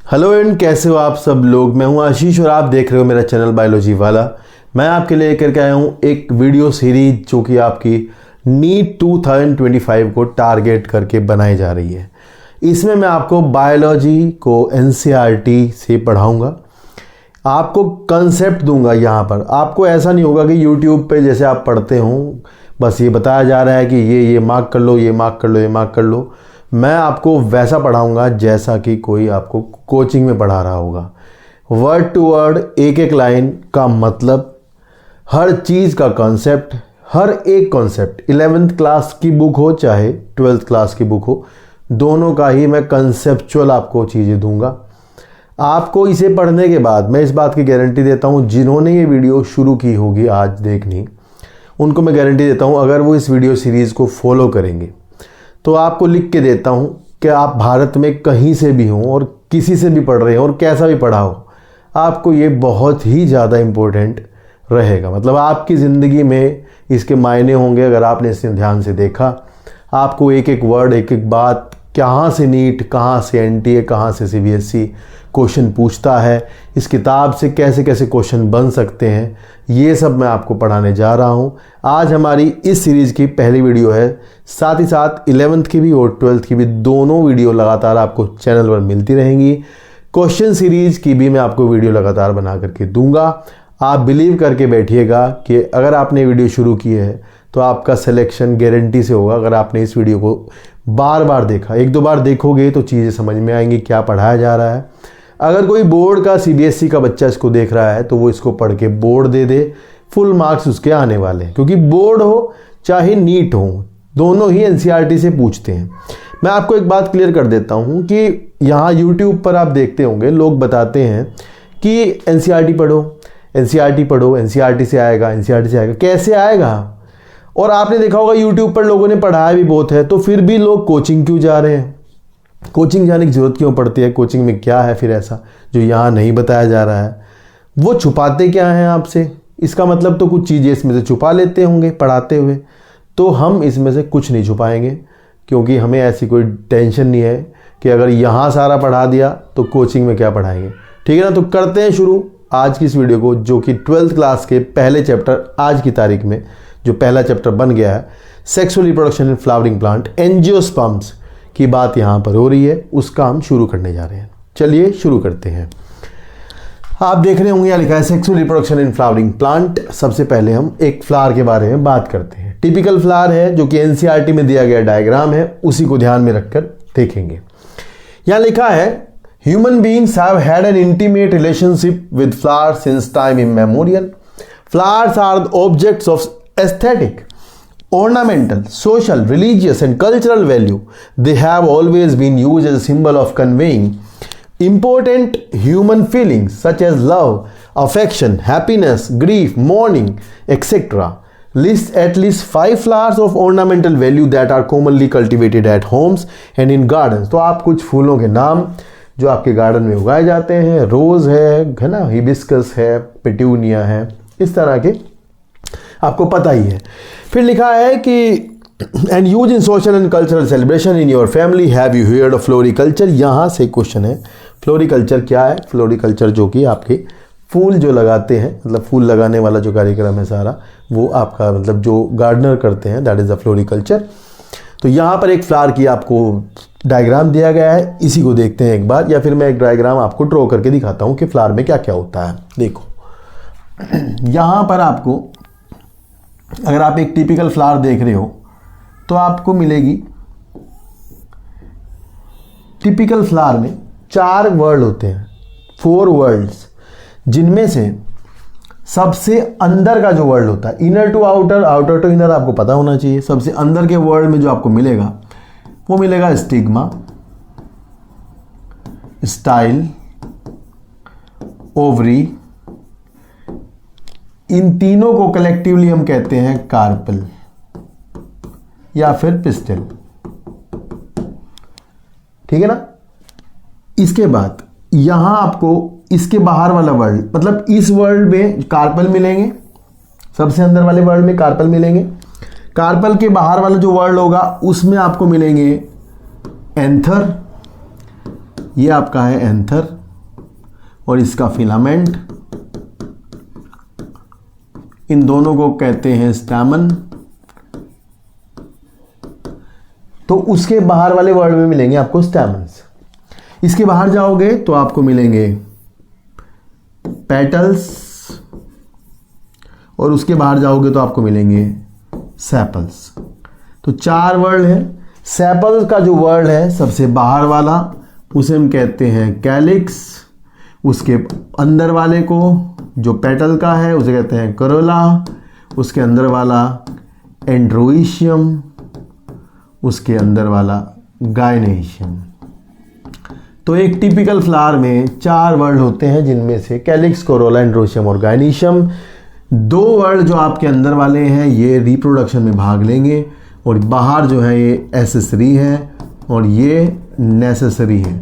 Hello and कैसे हो आप सब लोग। मैं हूं आशीष और आप देख रहे हो मेरा चैनल बायोलॉजी वाला। मैं आपके लिए लेकर के आया हूं एक वीडियो सीरीज जो कि आपकी नीट 2025 को टारगेट करके बनाई जा रही है। इसमें मैं आपको बायोलॉजी को एनसीईआरटी से पढ़ाऊंगा, आपको कंसेप्ट दूंगा। यहाँ पर आपको ऐसा नहीं होगा कि यूट्यूब पे जैसे आप पढ़ते हो बस ये बताया जा रहा है कि ये मार्क कर लो, ये मार्क कर लो, ये मार्क कर लो। मैं आपको वैसा पढ़ाऊंगा जैसा कि कोई आपको कोचिंग में पढ़ा रहा होगा। वर्ड टू वर्ड, एक एक लाइन का मतलब, हर चीज़ का कॉन्सेप्ट, हर एक कॉन्सेप्ट 11th क्लास की बुक हो चाहे 12th क्लास की बुक हो, दोनों का ही मैं कंसेप्चुअल आपको चीज़ें दूंगा। आपको इसे पढ़ने के बाद मैं इस बात की गारंटी देता हूँ, जिन्होंने ये वीडियो शुरू की होगी आज देखनी, उनको मैं गारंटी देता हूँ अगर वो इस वीडियो सीरीज़ को फॉलो करेंगे तो आपको लिख के देता हूँ कि आप भारत में कहीं से भी हों और किसी से भी पढ़ रहे हो और कैसा भी पढ़ा हो, आपको ये बहुत ही ज़्यादा इम्पोर्टेंट रहेगा। मतलब आपकी ज़िंदगी में इसके मायने होंगे अगर आपने इसे ध्यान से देखा। आपको एक एक वर्ड, एक एक बात, कहाँ से नीट, कहाँ से एनटीए, कहाँ से सीबीएसई क्वेश्चन पूछता है, इस किताब से कैसे कैसे क्वेश्चन बन सकते हैं, ये सब मैं आपको पढ़ाने जा रहा हूँ। आज हमारी इस सीरीज़ की पहली वीडियो है। साथ ही साथ 11th की भी और 12th की भी दोनों वीडियो लगातार आपको चैनल पर मिलती रहेंगी। क्वेश्चन सीरीज़ की भी मैं आपको वीडियो लगातार बना करके दूंगा। आप बिलीव करके बैठिएगा कि अगर आपने वीडियो शुरू की है तो आपका सिलेक्शन गारंटी से होगा। अगर आपने इस वीडियो को बार बार देखा, एक दो बार देखोगे तो चीज़ें समझ में आएंगी क्या पढ़ाया जा रहा है। अगर कोई बोर्ड का सीबीएसई का बच्चा इसको देख रहा है तो वो इसको पढ़ के बोर्ड दे दे, फुल मार्क्स उसके आने वाले हैं, क्योंकि बोर्ड हो चाहे नीट हो दोनों ही एनसीईआरटी से पूछते हैं। मैं आपको एक बात क्लियर कर देता हूँ कि यहाँ यूट्यूब पर आप देखते होंगे लोग बताते हैं कि एनसीईआरटी पढ़ो, एनसीईआरटी पढ़ो, एनसीईआरटी से आएगा, एनसीईआरटी से आएगा। कैसे आएगा? और आपने देखा होगा यूट्यूब पर लोगों ने पढ़ाया भी बहुत है, तो फिर भी लोग कोचिंग क्यों जा रहे हैं? कोचिंग जाने की ज़रूरत क्यों पड़ती है? कोचिंग में क्या है फिर ऐसा जो यहाँ नहीं बताया जा रहा है? वो छुपाते क्या हैं आपसे? इसका मतलब तो कुछ चीज़ें इसमें से छुपा लेते होंगे पढ़ाते हुए। तो हम इसमें से कुछ नहीं छुपाएंगे, क्योंकि हमें ऐसी कोई टेंशन नहीं है कि अगर यहाँ सारा पढ़ा दिया तो कोचिंग में क्या पढ़ाएंगे। ठीक है ना? तो करते हैं शुरू आज की इस वीडियो को, जो कि 12th क्लास के पहले चैप्टर, आज की तारीख में जो पहला चैप्टर बन गया है, sexual reproduction in flowering plant, angiosperms की बात यहाँ पर हो रही है, उसका हम शुरू करने जा रहे हैं। चलिए शुरू करते हैं। आप देख रहे होंगे यहाँ लिखा है sexual reproduction in flowering plant. सबसे पहले हम एक फ्लावर के बारे में बात करते हैं। टिपिकल फ्लावर है जो कि एनसीईआरटी में दिया गया डायग्राम है, उसी को ध्यान में रखकर देखेंगे। यहाँ लिखा है human beings have had an intimate relationship with flowers since time immemorial. Flowers are the objects of aesthetic, ornamental, social, religious and cultural value. They have always been used as a symbol of conveying important human feelings such as love, affection, happiness, grief, mourning, etc. List at least 5 flowers of ornamental value that are commonly cultivated at homes and in gardens. तो आप कुछ फूलों के नाम जो आपके garden में उगाए जाते हैं, रोज है ना, हिबिस्कस है, पेट्यूनिया है, इस तरह के आपको पता ही है। फिर लिखा है कि and use in social and cultural celebration in your family. Have you heard of floriculture? यहाँ से क्वेश्चन है फ्लोरिकल्चर क्या है। फ्लोरिकल्चर जो कि आपके फूल जो लगाते हैं, मतलब फूल लगाने वाला जो कार्यक्रम है सारा, वो आपका मतलब जो गार्डनर करते हैं, दैट इज़ द फ्लोरिकल्चर। तो यहाँ पर एक फ्लावर की आपको डायग्राम दिया गया है, इसी को देखते हैं एक बार, या फिर मैं एक डायग्राम आपको ड्रॉ करके दिखाता हूँ कि फ्लावर में क्या क्या होता है। देखो यहाँ पर आपको, अगर आप एक टिपिकल फ्लावर देख रहे हो तो आपको मिलेगी, टिपिकल फ्लावर में 4 वर्ड होते हैं, 4 वर्ड्स, जिनमें से सबसे अंदर का जो वर्ड होता है, inner to outer, outer to inner, आपको पता होना चाहिए। सबसे अंदर के वर्ड में जो आपको मिलेगा वो मिलेगा स्टिग्मा, स्टाइल, ओवरी। इन तीनों को कलेक्टिवली हम कहते हैं कार्पल या फिर पिस्टल। ठीक है ना? इसके बाद यहां आपको इसके बाहर वाला वर्ड, मतलब इस वर्ड में कार्पल मिलेंगे, सबसे अंदर वाले वर्ड में कार्पल मिलेंगे। कार्पल के बाहर वाला जो वर्ड होगा उसमें आपको मिलेंगे एंथर, ये आपका है एंथर। और इसका फिलामेंट, इन दोनों को कहते हैं स्टैमन। तो उसके बाहर वाले वर्ड में मिलेंगे आपको स्टैमन्स। इसके बाहर जाओगे तो आपको मिलेंगे पेटल्स, और उसके बाहर जाओगे तो आपको मिलेंगे सेपल्स। तो 4 वर्ड है। सेपल का जो वर्ड है सबसे बाहर वाला, उसे हम कहते हैं कैलिक्स। उसके अंदर वाले को जो पेटल का है उसे कहते हैं करोला। उसके अंदर वाला एंड्रोइशियम, उसके अंदर वाला गायनेशियम। तो एक टिपिकल फ्लावर में 4 वर्ड होते हैं, जिनमें से कैलिक्स, कोरोला, एंड्रोशियम और गायनेशियम। 2 वर्ड जो आपके अंदर वाले हैं ये रिप्रोडक्शन में भाग लेंगे, और बाहर जो है ये एसेसरी है और ये नेसेसरी है।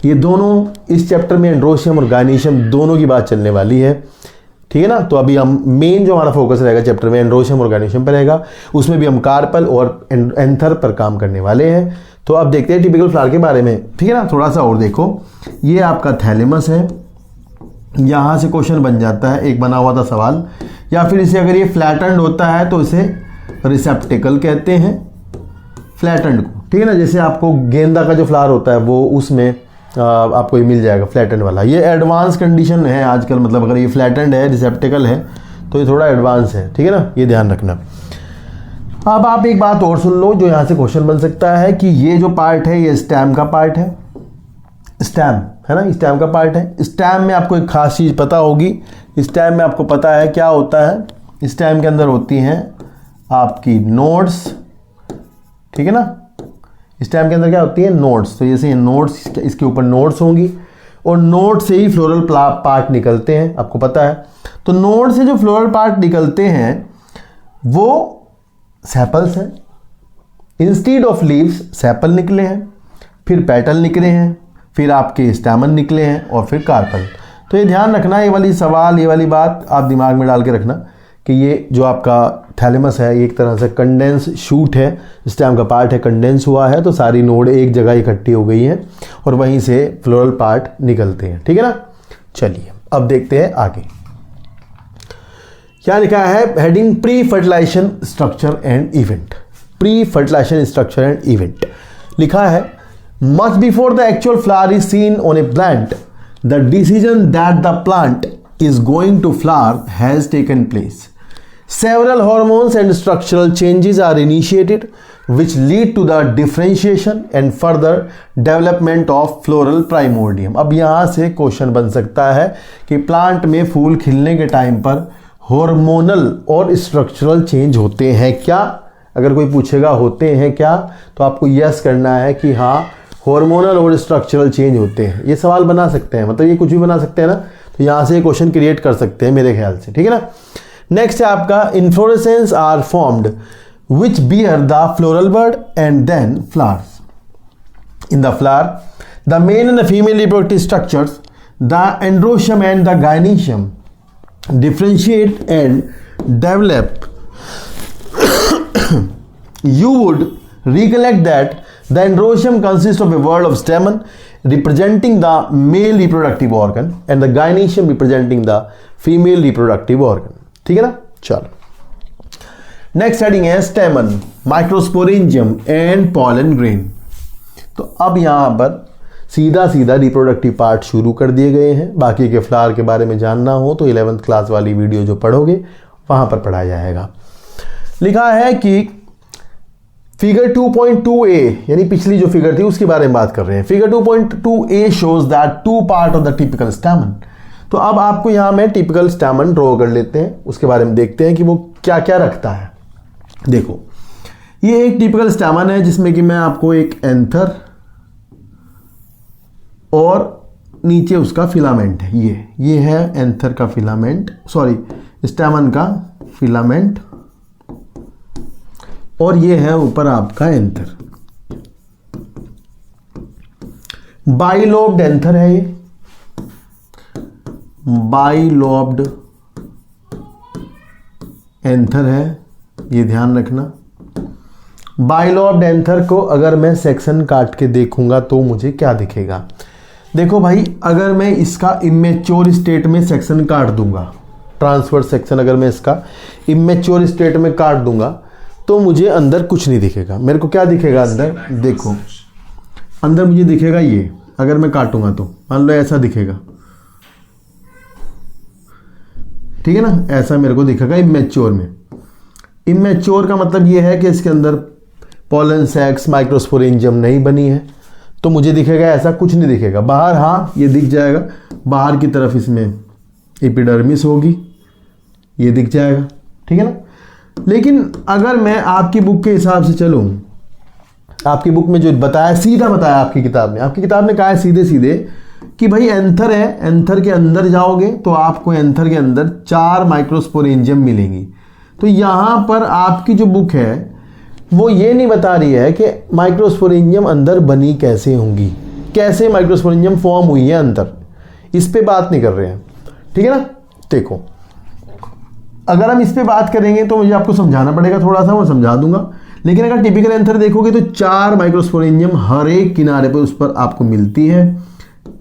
ये दोनों इस चैप्टर में एंड्रोशियम और गायनेशियम दोनों की बात चलने वाली है, ठीक है ना। तो अभी हम मेन जो हमारा फोकस रहेगा चैप्टर में एंड्रोशियम और गायनेशियम पर रहेगा, उसमें भी हम कार्पल और एंथर पर काम करने वाले हैं। तो अब देखते हैं टिपिकल फ्लावर के बारे में, ठीक है ना। थोड़ा सा और देखो, ये आपका थैलेमस है, यहाँ से क्वेश्चन बन जाता है, एक बना हुआ था सवाल। या फिर इसे अगर ये फ्लैटेंड होता है तो इसे रिसेप्टिकल कहते हैं, फ्लैटेंड को, ठीक है ना। जैसे आपको गेंदा का जो फ्लावर होता है वो उसमें आपको ये मिल जाएगा फ्लैटेंड वाला। ये एडवांस कंडीशन है आजकल, मतलब अगर ये फ्लैटेंड है, रिसेप्टिकल है, तो ये थोड़ा एडवांस है, ठीक है ना, ये ध्यान रखना। अब आप एक बात और सुन लो जो यहाँ से क्वेश्चन बन सकता है कि ये जो पार्ट है ये स्टेम का पार्ट है, स्टेम है ना, स्टेम का पार्ट है। स्टेम में आपको एक खास चीज़ पता होगी, स्टेम में आपको पता है क्या होता है। स्टेम के अंदर होती हैं आपकी नोड्स, ठीक है ना। स्टेम के अंदर क्या होती है, नोड्स। तो जैसे ये नोड्स, इसके ऊपर नोड्स होंगी, और नोड से ही फ्लोरल पार्ट निकलते हैं, आपको पता है। तो नोड से जो फ्लोरल पार्ट निकलते हैं वो सेपल्स हैं। इंस्टीड ऑफ लीव्स सेपल निकले हैं, फिर पेटल निकले हैं, फिर आपके स्टैमन निकले हैं, और फिर कार्पल। तो ये ध्यान रखना, ये वाली सवाल, ये वाली बात आप दिमाग में डाल के रखना कि ये जो आपका थैलेमस है ये एक तरह से कंडेंस शूट है, स्टेम का पार्ट है, कंडेंस हुआ है, तो सारी नोड एक जगह इकट्ठी हो गई हैं और वहीं से फ्लोरल पार्ट निकलते हैं, ठीक है ना। चलिए अब देखते हैं आगे क्या लिखा है। Heading pre fertilization structure and event. Pre fertilization structure and event लिखा है, much before the actual flower is seen on a plant the decision that the plant is going to flower has taken place. Several hormones and structural changes are initiated which lead to the differentiation and further development of floral primordium. अब यहाँ से question बन सकता है कि plant में फूल खिलने के टाइम पर हार्मोनल और स्ट्रक्चरल चेंज होते हैं क्या। अगर कोई पूछेगा होते हैं क्या, तो आपको यस करना है कि हाँ हार्मोनल और स्ट्रक्चरल चेंज होते हैं। ये सवाल बना सकते हैं, मतलब ये कुछ भी बना सकते हैं ना, तो यहां से क्वेश्चन क्रिएट कर सकते हैं मेरे ख्याल से, ठीक है ना। नेक्स्ट है आपका inflorescence are formed which bear the floral bird and then flowers. In the flower the male and the female reproductive structures the androecium and the gynoecium differentiate and develop. You would recollect that the androecium consists of a whorl of stamen representing the male reproductive organ and the gynoecium representing the female reproductive organ, ठीक है ना। चलो next heading है स्टेमन, microsporangium and pollen grain. तो अब यहां पर सीधा सीधा रिप्रोडक्टिव पार्ट शुरू कर दिए गए हैं। बाकी के फ्लावर के बारे में जानना हो तो 11th क्लास वाली वीडियो जो पढ़ोगे वहां पर पढ़ाया जाएगा। लिखा है कि फिगर 2.2a यानी पिछली जो फिगर थी उसके बारे में बात कर रहे हैं। Figure 2.2a shows that 2 part of the typical stamen. तो अब आपको यहां में टिपिकल स्टैमन ड्रॉ कर लेते हैं, उसके बारे में देखते हैं कि वो क्या क्या रखता है। देखो ये एक टिपिकल स्टैमन है जिसमें कि मैं आपको एक एंथर और नीचे उसका फिलामेंट है। ये है एंथर का फिलामेंट, सॉरी स्टैमन का फिलामेंट, और ये है ऊपर आपका एंथर। बाइलोब्ड एंथर है, ये बाइलोब्ड एंथर है, ये ध्यान रखना। बाइलोब्ड एंथर को अगर मैं सेक्शन काट के देखूंगा तो मुझे क्या दिखेगा। देखो भाई, अगर मैं इसका इमेच्योर स्टेट में सेक्शन काट दूंगा, ट्रांसफर सेक्शन अगर मैं इसका इमेच्योर स्टेट में काट दूंगा तो मुझे अंदर कुछ नहीं दिखेगा। मेरे को क्या दिखेगा अंदर, देखो अंदर मुझे दिखेगा ये, अगर मैं काटूंगा तो मान लो ऐसा दिखेगा, ठीक है ना, ऐसा मेरे को दिखेगा इमेच्योर में। इमेच्योर का मतलब ये है कि इसके अंदर पोलन सैक्स माइक्रोस्पोरेंजियम नहीं बनी है, तो मुझे दिखेगा ऐसा, कुछ नहीं दिखेगा। बाहर हाँ ये दिख जाएगा, बाहर की तरफ इसमें एपिडर्मिस होगी, ये दिख जाएगा, ठीक है ना। लेकिन अगर मैं आपकी बुक के हिसाब से चलूँ, आपकी बुक में जो बताया, सीधा बताया आपकी किताब में, आपकी किताब ने कहा है सीधे सीधे कि भाई एंथर है, एंथर के अंदर जाओगे तो आपको एंथर के अंदर 4 माइक्रोस्पोरेंजियम मिलेंगी। तो यहाँ पर आपकी जो बुक है वो ये नहीं बता रही है कि माइक्रोस्पोरेंजियम अंदर बनी कैसे होंगी, कैसे माइक्रोस्पोरेंजियम फॉर्म हुई है अंदर, इस पे बात नहीं कर रहे हैं, ठीक है ना। देखो अगर हम इस पे बात करेंगे तो मुझे आपको समझाना पड़ेगा थोड़ा सा, मैं समझा दूंगा। लेकिन अगर टिपिकल एंथर देखोगे तो 4 माइक्रोस्पोरेंजियम हर एक किनारे पर उस पर आपको मिलती है,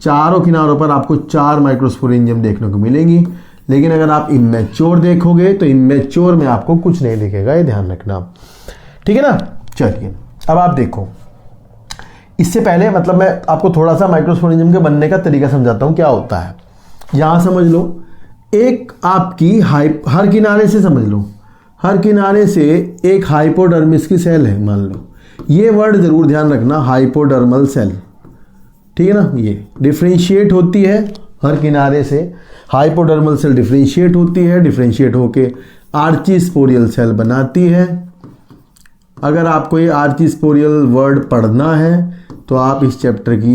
चारों किनारों पर आपको 4 माइक्रोस्पोरेंजियम देखने को मिलेंगी। लेकिन अगर आप इमेच्योर देखोगे तो इमेच्योर में आपको कुछ नहीं दिखेगा, ये ध्यान रखना, ठीक है ना। चलिए अब आप देखो, इससे पहले मतलब मैं आपको थोड़ा सा माइक्रोस्पोरेंजियम के बनने का तरीका समझाता हूं क्या होता है। यहां समझ लो, एक आपकी हर किनारे से समझ लो, हर किनारे से एक हाइपोडर्मिस की सेल है, मान लो, ये वर्ड जरूर ध्यान रखना, हाइपोडर्मल सेल, ठीक है ना। ये डिफ्रेंशिएट होती है हर किनारे से, हाइपोडर्मल सेल डिफ्रेंशिएट होती है, डिफ्रेंशिएट होके आर्चिस्पोरियल सेल बनाती है। अगर आपको ये आर्चिस्पोरियल वर्ड पढ़ना है तो आप इस चैप्टर की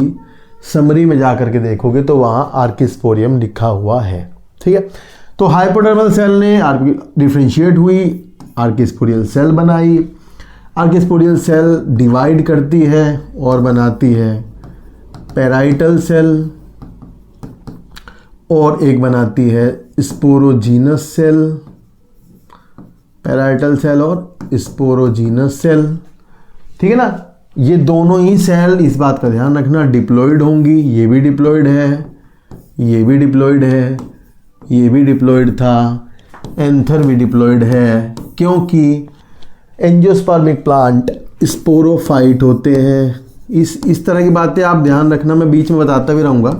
समरी में जाकर के देखोगे तो वहाँ आर्चिस्पोरियम लिखा हुआ है, ठीक है। तो हाइपोडर्मल सेल ने डिफ्रेंशिएट हुई, आर्चिस्पोरियल सेल बनाई, आर्चिस्पोरियल सेल डिवाइड करती है और बनाती है पैराइटल सेल, और एक बनाती है स्पोरोजीनस सेल, पैराइटल सेल और स्पोरोजीनस सेल, ठीक है ना। ये दोनों ही सेल, इस बात का ध्यान रखना, डिप्लॉइड होंगी। ये भी डिप्लॉइड है, ये भी डिप्लॉइड है, ये भी डिप्लॉइड था, एंथर भी डिप्लॉइड है, क्योंकि एंजियोस्पर्मिक प्लांट स्पोरोफाइट होते हैं। इस तरह की बातें आप ध्यान रखना, मैं बीच में बताता भी रहूँगा।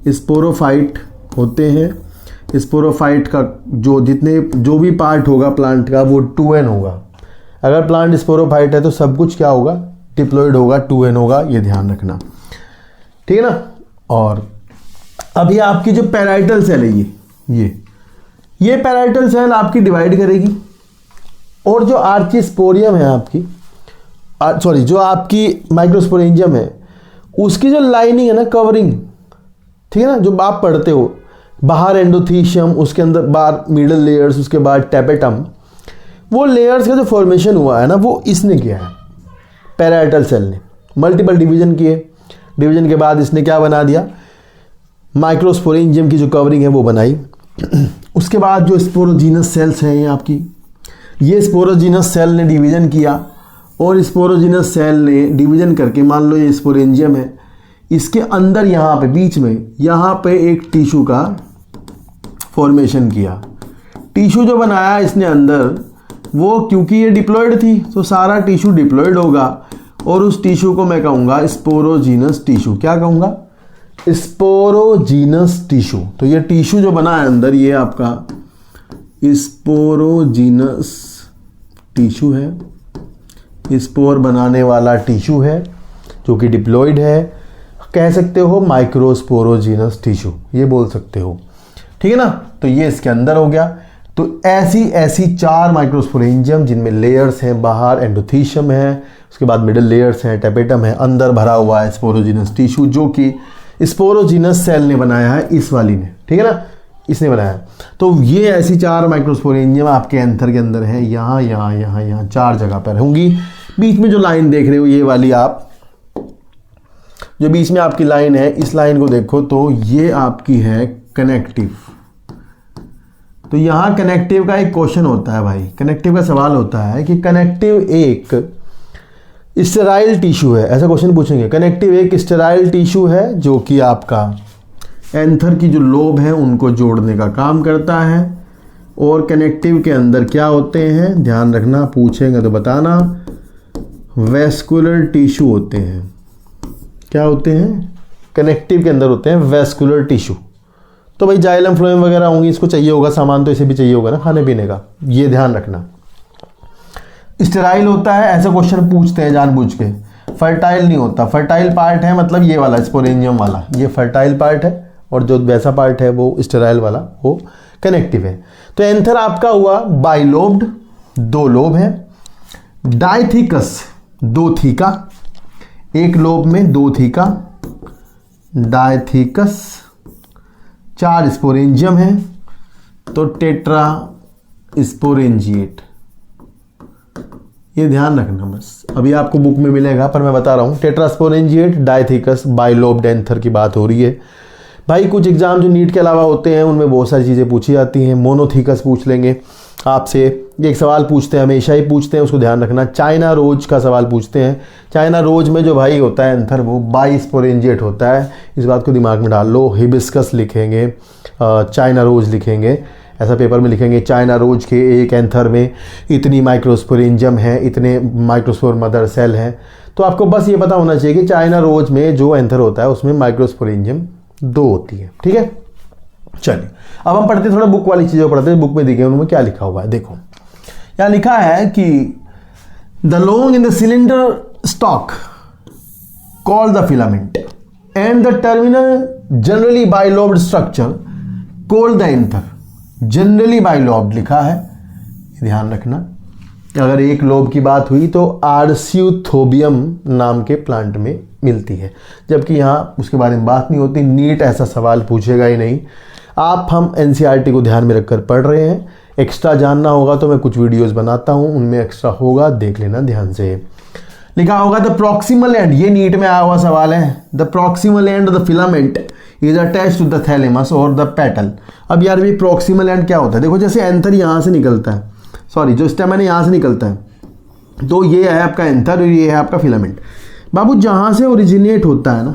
स्पोरोफाइट होते हैं, स्पोरोफाइट का जो भी पार्ट होगा प्लांट का वो 2n होगा। अगर प्लांट स्पोरोफाइट है तो सब कुछ क्या होगा, डिप्लॉइड होगा, 2n होगा, ये ध्यान रखना, ठीक है ना। और अभी आपकी जो पैराइटल सेल है, ये पैराइटल सेल आपकी डिवाइड करेगी, और जो आर्चिस्पोरियम है आपकी, जो आपकी माइक्रोस्पोरेंजियम है, उसकी जो लाइनिंग है ना, कवरिंग, ठीक है ना, जो आप पढ़ते हो, बाहर एंडोथीशियम, उसके अंदर बाहर मिडल लेयर्स, उसके बाद टैपेटम, वो लेयर्स का जो फॉर्मेशन हुआ है ना, वो इसने किया है, पैराइटल सेल ने मल्टीपल डिवीजन किए। डिवीजन के बाद इसने क्या बना दिया, माइक्रोस्पोरेंजियम की जो कवरिंग है वो बनाई। उसके बाद जो स्पोरोजीनस सेल्स हैं ये आपकी, ये स्पोरोजीनस सेल ने डिवीजन किया, और स्पोरोजीनस सेल ने डिवीजन करके, मान लो ये स्पोरेंजियम है, इसके अंदर यहाँ पे बीच में यहाँ पे एक टिश्यू का फॉर्मेशन किया। टिश्यू जो बनाया इसने अंदर, वो क्योंकि ये डिप्लॉइड थी तो सारा टिश्यू डिप्लॉइड होगा, और उस टिश्यू को मैं कहूँगा स्पोरोजीनस टिश्यू। क्या कहूँगा, स्पोरोजीनस टिश्यू। तो ये टिश्यू जो बना है अंदर, ये आपका स्पोरोजीनस टिश्यू है, स्पोर बनाने वाला टिश्यू है जो कि डिप्लॉइड है। कह सकते हो माइक्रोस्पोरोजीनस टिश्यू, ये बोल सकते हो, ठीक है ना। तो ये इसके अंदर हो गया। तो ऐसी 4 माइक्रोस्पोरेंजियम जिनमें लेयर्स हैं, बाहर एंडोथीशियम है, उसके बाद मिडल लेयर्स हैं, टैपेटम है, अंदर भरा हुआ है स्पोरोजीनस टिश्यू, जो कि स्पोरोजीनस सेल ने बनाया है, इस वाली ने, ठीक है ना, इसने बनाया। तो ये ऐसी 4 माइक्रोस्पोरेंजियम आपके एंथर के अंदर है, यहाँ यहाँ यहाँ यहाँ 4 जगह पर होंगी। बीच में जो लाइन देख रहे हो ये वाली, आप जो बीच में आपकी लाइन है, इस लाइन को देखो तो ये आपकी है कनेक्टिव। तो यहाँ कनेक्टिव का एक क्वेश्चन होता है भाई, कनेक्टिव का सवाल होता है कि कनेक्टिव एक स्टेराइल टिश्यू है, ऐसा क्वेश्चन पूछेंगे। कनेक्टिव एक स्टेराइल टिश्यू है जो कि आपका एंथर की जो लोब है उनको जोड़ने का काम करता है। और कनेक्टिव के अंदर क्या होते हैं, ध्यान रखना, पूछेंगे तो बताना, वेस्कुलर टिश्यू होते हैं। क्या होते हैं, कनेक्टिव के अंदर होते हैं वेस्कुलर टिश्यू। तो भाई जाइलम फ्लोएम वगैरह होंगी, इसको चाहिए होगा सामान, तो इसे भी चाहिए होगा ना खाने पीने का, ये ध्यान रखना। स्टेराइल होता है, ऐसे क्वेश्चन पूछते हैं जानबूझ के। फर्टाइल नहीं होता, फर्टाइल पार्ट है मतलब ये वाला स्पोरेंजियम वाला, ये फर्टाइल पार्ट है, और जो वैसा पार्ट है वो स्टेराइल वाला वो कनेक्टिव है। तो एंथर आपका हुआ बाइलोब्ड, 2 लोब है। डाइथिकस, 2 थीका, एक लोब में 2 थीका। डाइथिकस, 4 स्पोरेंजियम है, तो टेट्रा स्पोरेंजिएट, ये ध्यान रखना बस। अभी आपको बुक में मिलेगा पर मैं बता रहा हूँ, टेट्रास्पोरेंजिएट, डाइथिकस, बाइलोब्ड एंथर की बात हो रही है। भाई कुछ एग्जाम जो नीट के अलावा होते हैं उनमें बहुत सारी चीज़ें पूछी जाती हैं। मोनोथीकस पूछ लेंगे आपसे, एक सवाल पूछते हैं, हमेशा ही पूछते हैं, उसको ध्यान रखना। चाइना रोज का सवाल पूछते हैं। चाइना रोज में जो भाई होता है एंथर वो बाइस्पोरेंजिएट होता है, इस बात को दिमाग में डाल लो। हिबिस्कस लिखेंगे, चाइना रोज लिखेंगे, ऐसा पेपर में लिखेंगे चाइना रोज के एक एंथर में इतनी माइक्रोस्पोरेंजियम है, इतने माइक्रोस्पोर मदर सेल हैं। तो आपको बस ये पता होना चाहिए कि चाइना रोज में जो एंथर होता है उसमें माइक्रोस्पोरेंजियम 2 होती है। ठीक है, चलिए अब हम पढ़ते थोड़ा बुक वाली चीज़ें पढ़ते हैं। बुक में देखिए उनमें क्या लिखा हुआ है, देखो यहाँ लिखा है कि the long in the cylinder stock call the filament and the terminal generally bilobed structure call the anther. Generally bilobed लिखा है, ध्यान रखना। अगर एक लोब की बात हुई तो आर्स्यूथोबियम नाम के प्लांट में मिलती है, जबकि यहाँ उसके बारे में बात नहीं होती। नीट ऐसा सवाल पूछेगा ही नहीं। आप हम एनसीईआरटी को ध्यान में रखकर पढ़ रहे हैं। एक्स्ट्रा जानना होगा तो मैं कुछ वीडियोस बनाता हूँ, उनमें एक्स्ट्रा होगा, देख लेना ध्यान से। लिखा होगा द प्रॉक्सिमल एंड, ये नीट में आया हुआ सवाल है। The proximal end of the filament is attached to the thalamus और द पेटल। अब यार ये प्रॉक्सिमल एंड क्या होता है, देखो जैसे एंथर यहाँ से निकलता है, सॉरी जो स्टेमन है यहाँ से निकलता है, तो ये है आपका एंथर और ये है आपका फिलामेंट। बाबू जहाँ से ओरिजिनेट होता है ना,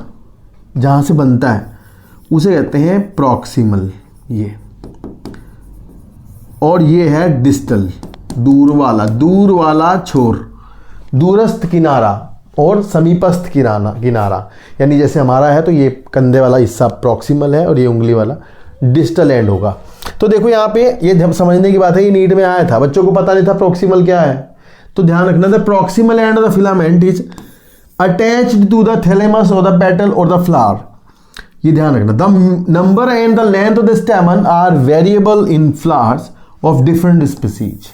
जहाँ से बनता है उसे कहते हैं प्रॉक्सिमल, ये। और ये है डिस्टल, दूर वाला छोर, दूरस्थ किनारा और समीपस्थ किनारा। यानी जैसे हमारा है तो ये कंधे वाला हिस्सा प्रॉक्सिमल है और ये उंगली वाला डिस्टल एंड होगा। तो देखो यहाँ पे ये जब समझने की बात है, ये नीट में आया था, बच्चों को पता नहीं था प्रॉक्सिमल क्या है, तो ध्यान रखना। The proximal end of the filament is attached to the thalamus और द पेटल और द फ्लावर, ये ध्यान रखना। The number and the length of the stamen are variable in flowers of different species,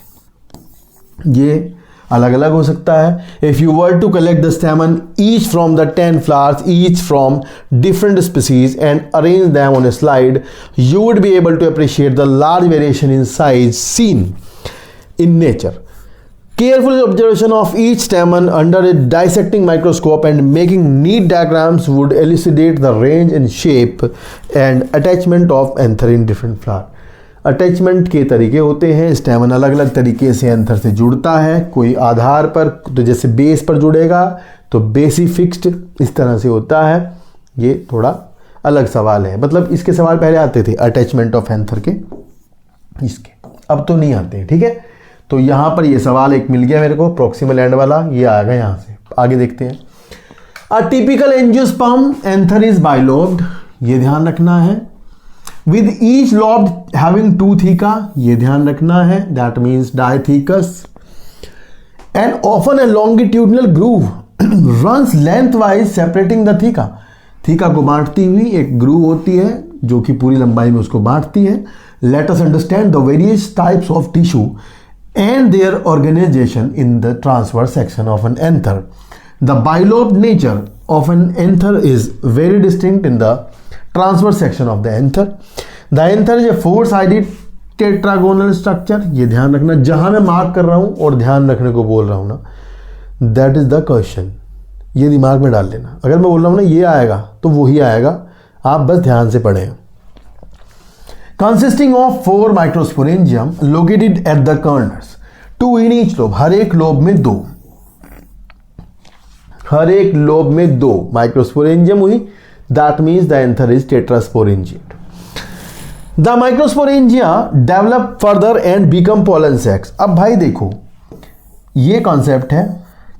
ये अलग अलग हो सकता है। If you were to collect the stamen each from the 10 flowers each from different species and arrange them on a slide, you would be able to appreciate the large variation in size seen in nature. Careful observation of each stamen under a dissecting microscope and making neat diagrams would elucidate the range and shape and attachment of anther in different flower. Attachment के तरीके होते हैं, स्टेमन अलग अलग तरीके से anther से जुड़ता है, कोई आधार पर, तो जैसे बेस पर जुड़ेगा तो बेसी फिक्स्ड इस तरह से होता है। ये थोड़ा अलग सवाल है, मतलब इसके सवाल पहले आते थे अटैचमेंट ऑफ एंथर के, इसके अब तो नहीं आते हैं। ठीक है, तो यहां पर ये सवाल एक मिल गया मेरे को, प्रॉक्सिमल एंड वाला, ये आएगा यहां से। आगे देखते हैं। A typical angiosperm anther is bilobed, ये ध्यान रखना है। With each lobe having 2 theca, ये ध्यान रखना है, that means डाइथिकस। And often A longitudinal groove runs lengthwise separating the theca, theca को बांटती हुई एक ग्रूव होती है जो कि पूरी लंबाई में उसको बांटती है। Let us understand the various types of tissue and their organization in the transverse section of an anther. The bilobed nature of an anther is very distinct in the transverse section of the anther. The anther is a 4-sided tetragonal structure. ये ध्यान रखना, जहां मैं mark कर रहा हूं और ध्यान रखने को बोल रहा हूं ना, that is the question, ये दिमाग में डाल लेना। अगर मैं बोल रहा हूं ना ये आएगा तो वही आएगा, आप बस ध्यान से पढ़ें। Consisting of 4 microsporangium located at the corners, 2 in each lobe, हर एक लोब में 2। हर एक लोब में 2 माइक्रोस्पोरेंजियम हुई, that means the anther is tetrasporangiate. The microsporangia develop further and become pollen sacs. अब भाई देखो, ये कॉन्सेप्ट है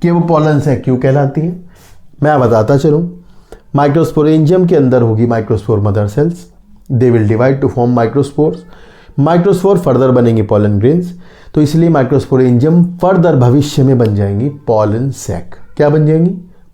कि वो पोलन सैक क्यों कहलाती है, मैं बताता चलूं। माइक्रोस्पोरेंजियम के अंदर होगी microspore mother cells, they will divide two form microspores, microspore further बनेंगे पोलन ग्रेन्स, तो इसलिए माइक्रोस्पोरेंजियम फर्दर भविष्य में बन जाएंगी पोलन सैक। क्या बन जाएंगी?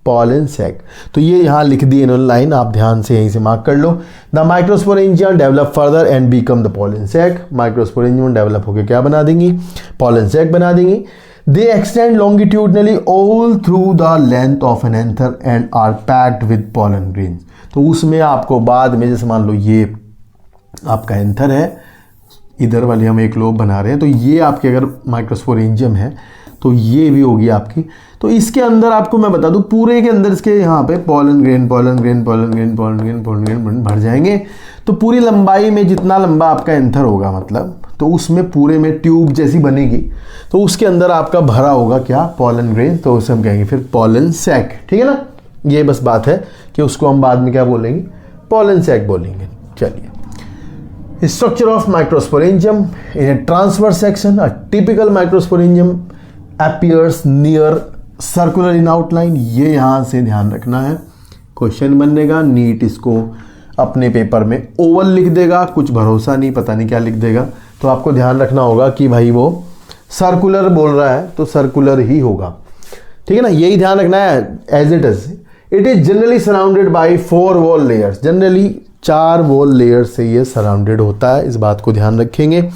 Pollen sac. तो ये यहां लिख दी इन्होंने लाइन, आप ध्यान से यहीं से मार्क कर लो। The microsporangium develop further and become the pollen sac. Microsporangium develop होकर क्या बना देंगी? पोलन सैक बना देंगी। They extend longitudinally all through the length of an anther and are packed with pollen grains। तो उसमें आपको बाद में, जैसे मान लो ये आपका एंथर है, इधर वाले हम एक लोब बना रहे हैं, तो ये आपके अगर माइक्रोस्पोरेंजियम है तो ये भी होगी आपकी। तो इसके अंदर आपको मैं बता दूं, पूरे के अंदर इसके यहाँ पे pollen grain pollen grain pollen grain pollen grain pollen grain भर जाएंगे। तो पूरी लंबाई में जितना लंबा आपका एंथर होगा, मतलब तो उसमें पूरे में ट्यूब जैसी बनेगी, तो उसके अंदर आपका भरा होगा क्या? Pollen grain. तो उसे हम कहेंगे फिर पोलन सैक। ठीक है ना, ये बस बात है कि उसको हम बाद में क्या बोलेंगे? पोलन सैक बोलेंगे। चलिए, structure of microsporangium in A transverse section, a typical microsporangium appears near circular in outline. ये यहां से ध्यान रखना है, क्वेश्चन बनेगा, नीट इसको अपने पेपर में ओवल लिख देगा, कुछ भरोसा नहीं, पता नहीं क्या लिख देगा। तो आपको ध्यान रखना होगा कि भाई वो सर्कुलर बोल रहा है तो सर्कुलर ही होगा। ठीक है ना, यही ध्यान रखना है as it is. It is generally surrounded by 4 wall layers. Generally 4 wall layer से ये सराउंडेड होता है, इस बात को ध्यान रखेंगे।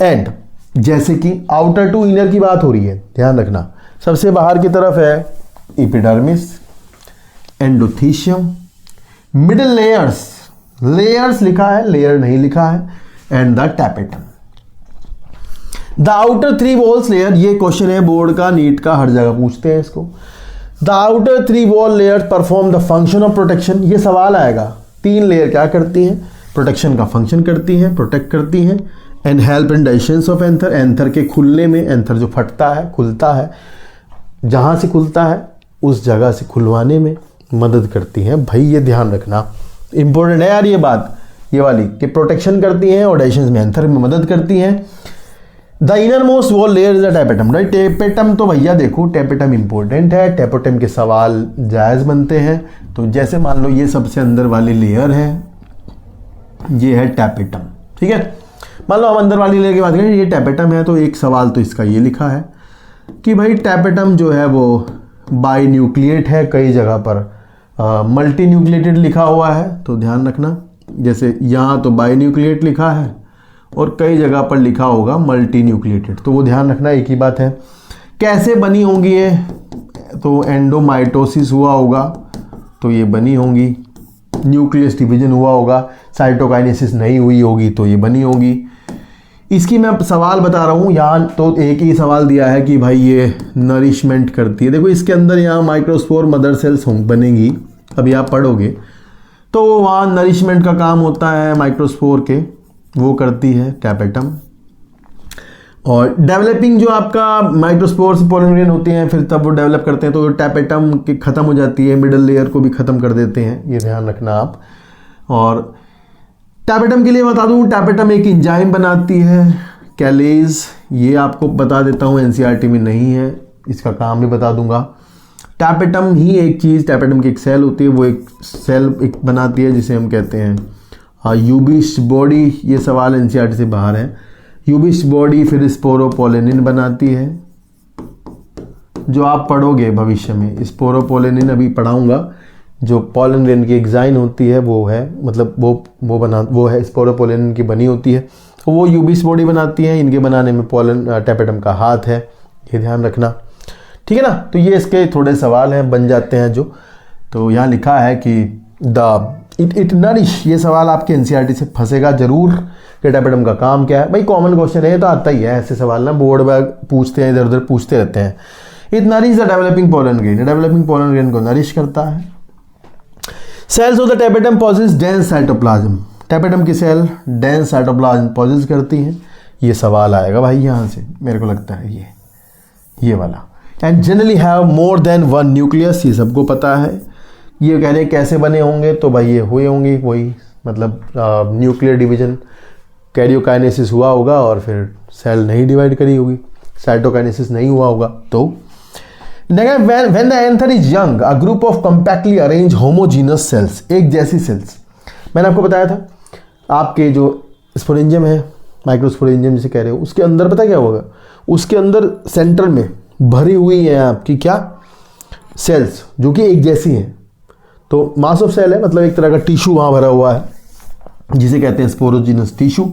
एंड जैसे कि आउटर टू इनर की बात हो रही है, ध्यान रखना, सबसे बाहर की तरफ है epidermis, endothecium, middle layers, layers लिखा है, लेयर नहीं लिखा है, and the tapetum. The outer 3 walls layer, ये क्वेश्चन है बोर्ड का, नीट का, हर जगह पूछते हैं इसको। The outer 3 wall layers perform the function of protection. ये सवाल आएगा, 3 लेयर क्या करती हैं? प्रोटेक्शन का फंक्शन करती हैं, प्रोटेक्ट करती हैं। And help in digestion of anther, anther के खुलने में, एंथर जो फटता है, खुलता है, जहां से खुलता है उस जगह से खुलवाने में मदद करती हैं। भाई ये ध्यान रखना, इंपॉर्टेंट है यार ये बात, ये वाली, कि प्रोटेक्शन करती हैं और डाइजेशन में, एंथर में मदद करती हैं। The inner most wall layer is the tapetum. Right, tapetum तो भैया देखो, टैपेटम इंपॉर्टेंट है, टैपेटम के सवाल जायज बनते हैं। तो जैसे मान लो ये सबसे अंदर वाली लेयर है, ये है टैपेटम। ठीक है, मान लो हम अंदर वाली लेयर की बात करें, ये टैपेटम है, तो एक सवाल तो इसका ये लिखा है कि भाई टैपेटम जो है वो बाई न्यूक्लिएट है, कई जगह पर मल्टी न्यूक्लिएटेड लिखा हुआ है, तो ध्यान रखना। जैसे यहाँ तो बाई न्यूक्लिएट लिखा है और कई जगह पर लिखा होगा मल्टी न्यूक्लिएटेड, तो वो ध्यान रखना, एक ही बात है। कैसे बनी होंगी ये? तो एंडोमाइटोसिस हुआ होगा तो ये बनी होंगी, न्यूक्लियस डिवीजन हुआ होगा, साइटोकाइनेसिस नहीं हुई होगी तो ये बनी होगी। इसकी मैं सवाल बता रहा हूँ, यहाँ तो एक ही सवाल दिया है कि भाई ये नरिशमेंट करती है। देखो इसके अंदर यहाँ माइक्रोस्पोर मदर सेल्स बनेंगी, अभी आप पढ़ोगे तो वहाँ नरिशमेंट का काम होता है माइक्रोस्पोर के, वो करती है टैपेटम। और डेवलपिंग जो आपका माइक्रोस्पोर से पोलन ग्रेन होती हैं, फिर तब वो डेवलप करते हैं तो टैपेटम की ख़त्म हो जाती है, मिडल लेयर को भी ख़त्म कर देते हैं, ये ध्यान रखना आप। और टैपेटम के लिए बता दूं, टैपेटम एक एंजाइम बनाती है, कैलेज, ये आपको बता देता हूँ, एनसीईआरटी में नहीं है, इसका काम भी बता दूंगा। टैपेटम ही एक चीज़, टैपेटम की एक सेल होती है, वो एक सेल एक बनाती है जिसे हम कहते हैं यूबिस्ट बॉडी। ये सवाल एनसीईआरटी से बाहर है। यूबिस्ट बॉडी फिर स्पोरोपोलेनिन बनाती है, जो आप पढ़ोगे भविष्य में। स्पोरोपोलेनिन अभी पढ़ाऊंगा, जो पोलन ग्रेन की एग्जाइन होती है वो है, मतलब वो है स्पोरोपोलेनिन की बनी होती है, तो वो यूबिस्ट बॉडी बनाती है। इनके बनाने में पोलन टैपेटम का हाथ है, ये ध्यान रखना, ठीक है ना। तो ये इसके थोड़े सवाल हैं, बन जाते हैं जो। तो यहाँ लिखा है कि इट नरिश, ये सवाल आपके एनसीईआरटी से फंसेगा जरूर कि टैपेटम का काम क्या है। भाई कॉमन क्वेश्चन है, तो आता ही है ऐसे सवाल ना, बोर्ड में पूछते हैं, इधर उधर पूछते रहते हैं। It nourish the developing pollen grain, developing pollen grain को नरिश करता है। Cells of the tapetum possess dense cytoplasm, tapetum की सेल डेंस साइटोप्लाज्म पॉजेस करती हैं। ये सवाल आएगा भाई यहाँ से, मेरे को लगता है ये वाला। And generally have more than one nucleus, ये सबको पता है। ये कह रहे हैं कैसे बने होंगे, तो भाई ये हुए होंगे वही, मतलब न्यूक्लियर डिवीजन, कैरियोकाइनेसिस हुआ होगा और फिर सेल नहीं डिवाइड करी होगी, साइटोकाइनेसिस नहीं हुआ होगा। तो when the anther is young, a group of compactly arranged homogeneous cells, एक जैसी सेल्स, मैंने आपको बताया था आपके जो स्पोरेंजियम है, माइक्रोस्पोरेंजियम जिसे कह रहे हो, उसके अंदर पता क्या होगा, उसके अंदर सेंटर में भरी हुई है आपकी क्या सेल्स, जो कि एक जैसी हैं। तो मास ऑफ सेल है, मतलब एक तरह का टिश्यू वहाँ भरा हुआ है जिसे कहते हैं स्पोरोजिनस टिश्यू।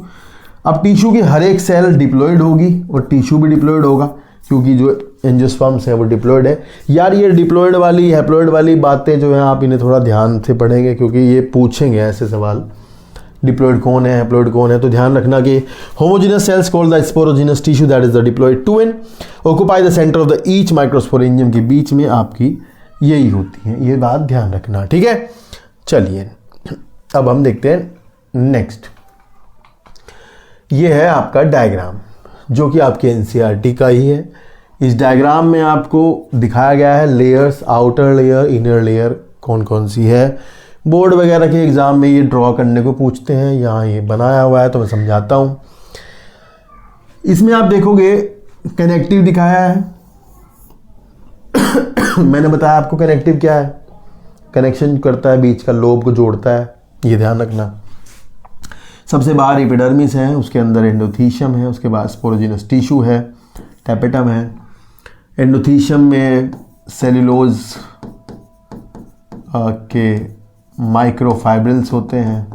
अब टिश्यू की हर एक सेल डिप्लॉयड होगी और टिश्यू भी डिप्लॉयड होगा, क्योंकि जो एंजियोस्पर्म्स है वो डिप्लॉयड है। यार ये डिप्लॉयड वाली हैप्लॉयड वाली बातें जो है आप इन्हें थोड़ा ध्यान से पढ़ेंगे, क्योंकि ये पूछेंगे ऐसे सवाल, डिप्लॉयड कौन है, हैप्लॉयड कौन है। तो ध्यान रखना कि homogenous cells called the sporogenous tissue that is the diploid twin occupy the centre of the each microsporangium, के बीच में आपकी यही होती है, ये बात ध्यान रखना, ठीक है। चलिए अब हम देखते हैं नेक्स्ट। ये है आपका डायग्राम जो कि आपके एनसीईआरटी का ही है। इस डायग्राम में आपको दिखाया गया है layers, outer layer, inner layer कौन कौन सी है। बोर्ड वगैरह के एग्जाम में ये ड्रॉ करने को पूछते हैं, यहाँ ये बनाया हुआ है तो मैं समझाता हूँ। इसमें आप देखोगे कनेक्टिव दिखाया है मैंने बताया आपको कनेक्टिव क्या है, कनेक्शन करता है, बीच का लोब को जोड़ता है, ये ध्यान रखना। सबसे बाहर एपिडर्मिस है, उसके अंदर एंडोथीशियम है, उसके बाद स्पोरोजिनस टिश्यू है, टैपेटम है। एंडोथीशियम में सेल्यूलोज के माइक्रोफाइब्रिल्स होते हैं,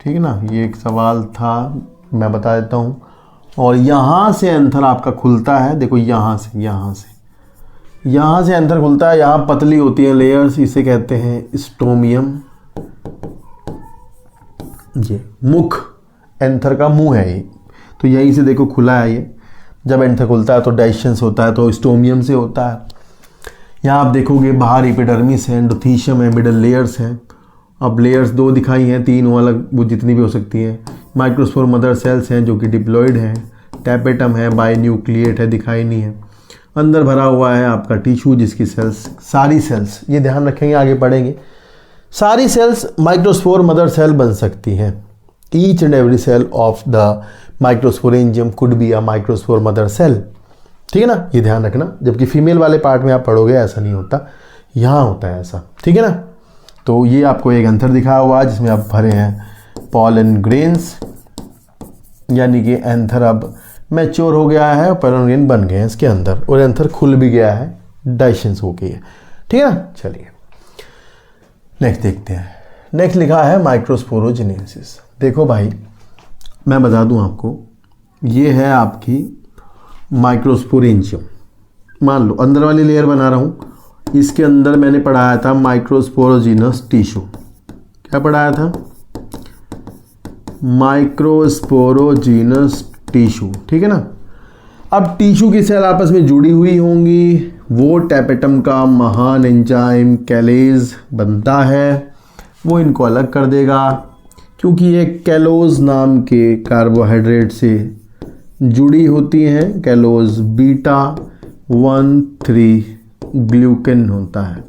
ठीक है ना, ये एक सवाल था, मैं बता देता हूँ। और यहाँ से एंथर आपका खुलता है, देखो यहाँ से एंथर खुलता है, यहाँ पतली होती है लेयर्स, इसे कहते हैं स्टोमियम। ये मुख एंथर का मुंह है ये, तो यहीं से देखो खुला है ये। जब एंथर खुलता है तो डाइजेशन होता है, तो स्टोमियम से होता है। यहाँ आप देखोगे बाहर एपिडर्मिस है, एंडोथीशियम है, मिडल लेयर्स हैं। अब लेयर्स दो दिखाई हैं, तीन वो अलग, वो जितनी भी हो सकती हैं। माइक्रोस्पोर मदर सेल्स हैं जो कि डिप्लॉयड हैं, टैपेटम है, बाइन्यूक्लिएट है, दिखाई नहीं है। अंदर भरा हुआ है आपका टिश्यू जिसकी सेल्स, सारी सेल्स, ये ध्यान रखेंगे आगे पढ़ेंगे, सारी सेल्स माइक्रोस्पोर मदर सेल बन सकती हैं। Each and every cell of the microsporangium could be a microspore mother cell, ठीक है ना, ये ध्यान रखना। जबकि फीमेल वाले पार्ट में आप पढ़ोगे ऐसा नहीं होता, यहाँ होता है ऐसा, ठीक है ना। तो ये आपको एक एंथर दिखाया हुआ है जिसमें आप भरे हैं पॉलन ग्रेन्स, यानी कि एंथर अब मैच्योर हो गया है, पॉलन ग्रेन बन गए हैं इसके अंदर, और एंथर खुल भी गया है, डाइजेशन हो गई है, ठीक है ना। चलिए नेक्स्ट देखते हैं। नेक्स्ट लिखा है माइक्रोस्पोरोजेनेसिस। देखो भाई मैं बता दूं आपको, ये है आपकी माइक्रोस्पोरेंजियम। मान लो अंदर वाली लेयर बना रहा हूँ, इसके अंदर मैंने पढ़ाया था माइक्रोस्पोरोजिनस टिश्यू। क्या पढ़ाया था? माइक्रोस्पोरोजिनस टिश्यू, ठीक है ना। अब टिश्यू की सेल आपस में जुड़ी हुई होंगी, वो टैपेटम का महान एंजाइम कैलेज बनता है, वो इनको अलग कर देगा, क्योंकि ये कैलोज नाम के कार्बोहाइड्रेट से जुड़ी होती हैं। कैलोज बीटा 1,3 ग्लूकेन होता है,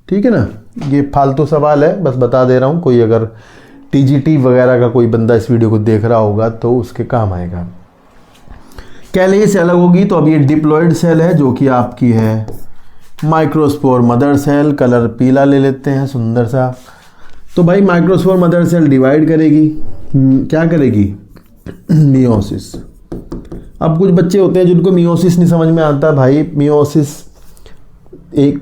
ठीक है ना। ये फालतू सवाल है, बस बता दे रहा हूँ, कोई अगर टीजीटी वगैरह का कोई बंदा इस वीडियो को देख रहा होगा तो उसके काम आएगा। कैलेज से अलग होगी, तो अब ये डिप्लॉयड सेल है जो कि आपकी है माइक्रोस्पोर मदर सेल। कलर पीला ले लेते हैं सुंदर सा। तो भाई माइक्रोस्पोर मदर सेल डिवाइड करेगी, क्या करेगी? मियोसिस। अब कुछ बच्चे होते हैं जिनको मियोसिस नहीं समझ में आता। भाई मियोसिस एक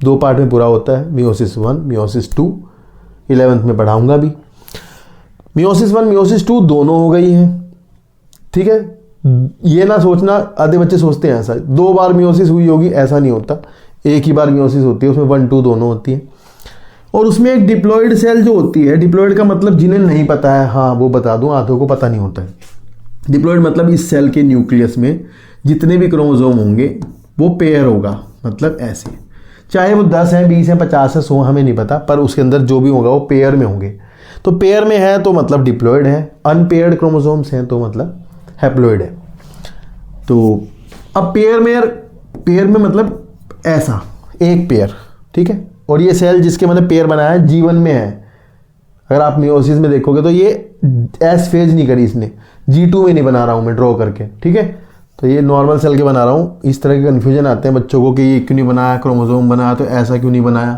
दो पार्ट में पूरा होता है, मियोसिस 1, मियोसिस 2, 11th में पढ़ाऊंगा भी। मियोसिस 1, मियोसिस 2 दोनों हो गई हैं, ठीक है। ये ना सोचना, आधे बच्चे सोचते हैं ऐसा 2 बार मियोसिस हुई होगी, ऐसा नहीं होता, एक ही बार मियोसिस होती है, उसमें 1, 2 दोनों होती है। और उसमें एक डिप्लॉयड सेल जो होती है, डिप्लॉयड का मतलब जिन्हें नहीं पता है, हाँ वो बता दूं, आधों को पता नहीं होता है। डिप्लॉयड मतलब इस सेल के न्यूक्लियस में जितने भी क्रोमोसोम होंगे वो पेयर होगा, मतलब ऐसे, चाहे वो 10 है, 20 है, 50 है, 100, हमें नहीं पता, पर उसके अंदर जो भी होगा वो पेयर में होंगे। तो पेयर में है तो मतलब डिप्लॉयड है, अनपेयर्ड क्रोमोसोम्स हैं तो मतलब हैप्लॉयड है। तो अब पेयर में मतलब ऐसा एक पेयर, ठीक है। और ये सेल जिसके मैंने पेयर बनाया है G1 में है। अगर आप मियोसिस में देखोगे तो ये एस फेज नहीं करी इसने, G2 में नहीं बना रहा हूँ मैं ड्रॉ करके, ठीक है। तो ये नॉर्मल सेल के बना रहा हूँ। इस तरह के कन्फ्यूजन आते हैं बच्चों को कि ये क्यों नहीं बनाया, क्रोमोसोम बनाया तो ऐसा क्यों नहीं बनाया।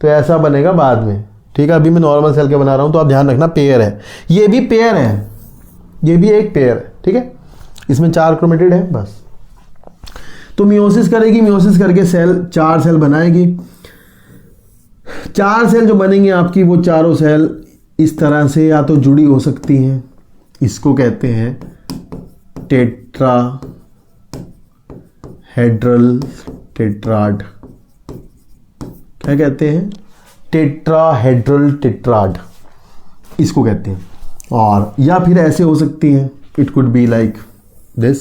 तो ऐसा बनेगा बाद में, ठीक है। अभी मैं नॉर्मल सेल के बना रहा हूँ, तो आप ध्यान रखना पेयर है, ये भी पेयर है, ये भी एक पेयर है, ठीक है। इसमें 4 क्रोमेटिड है बस। तो मियोसिस करेगी, मियोसिस करके सेल 4 सेल बनाएगी। 4 सेल जो बनेंगे आपकी, वो चारों सेल इस तरह से या तो जुड़ी हो सकती हैं, इसको कहते हैं टेट्राहेड्रल टेट्राड। क्या कहते हैं? टेट्राहेड्रल टेट्राड इसको कहते हैं। और या फिर ऐसे हो सकती हैं, it could be like this.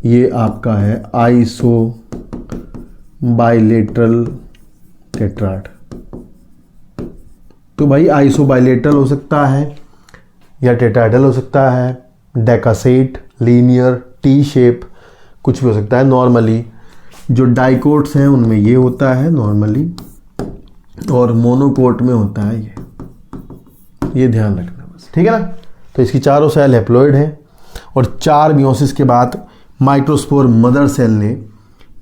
ये आपका है आइसो बाइलेटरल टेट्राड। तो भाई आइसो बाइलेटरल हो सकता है या टेट्राहेड्रल हो सकता है, डेकासेट, लीनियर, टी शेप, कुछ भी हो सकता है। नॉर्मली जो डाइकोट्स हैं उनमें ये होता है नॉर्मली, और मोनोकोट में होता है ये ध्यान रखना बस, ठीक है ना। तो इसकी चारों सेल हैप्लॉइड हैं, और 4 मियोसिस के बाद माइक्रोस्पोर मदर सेल ने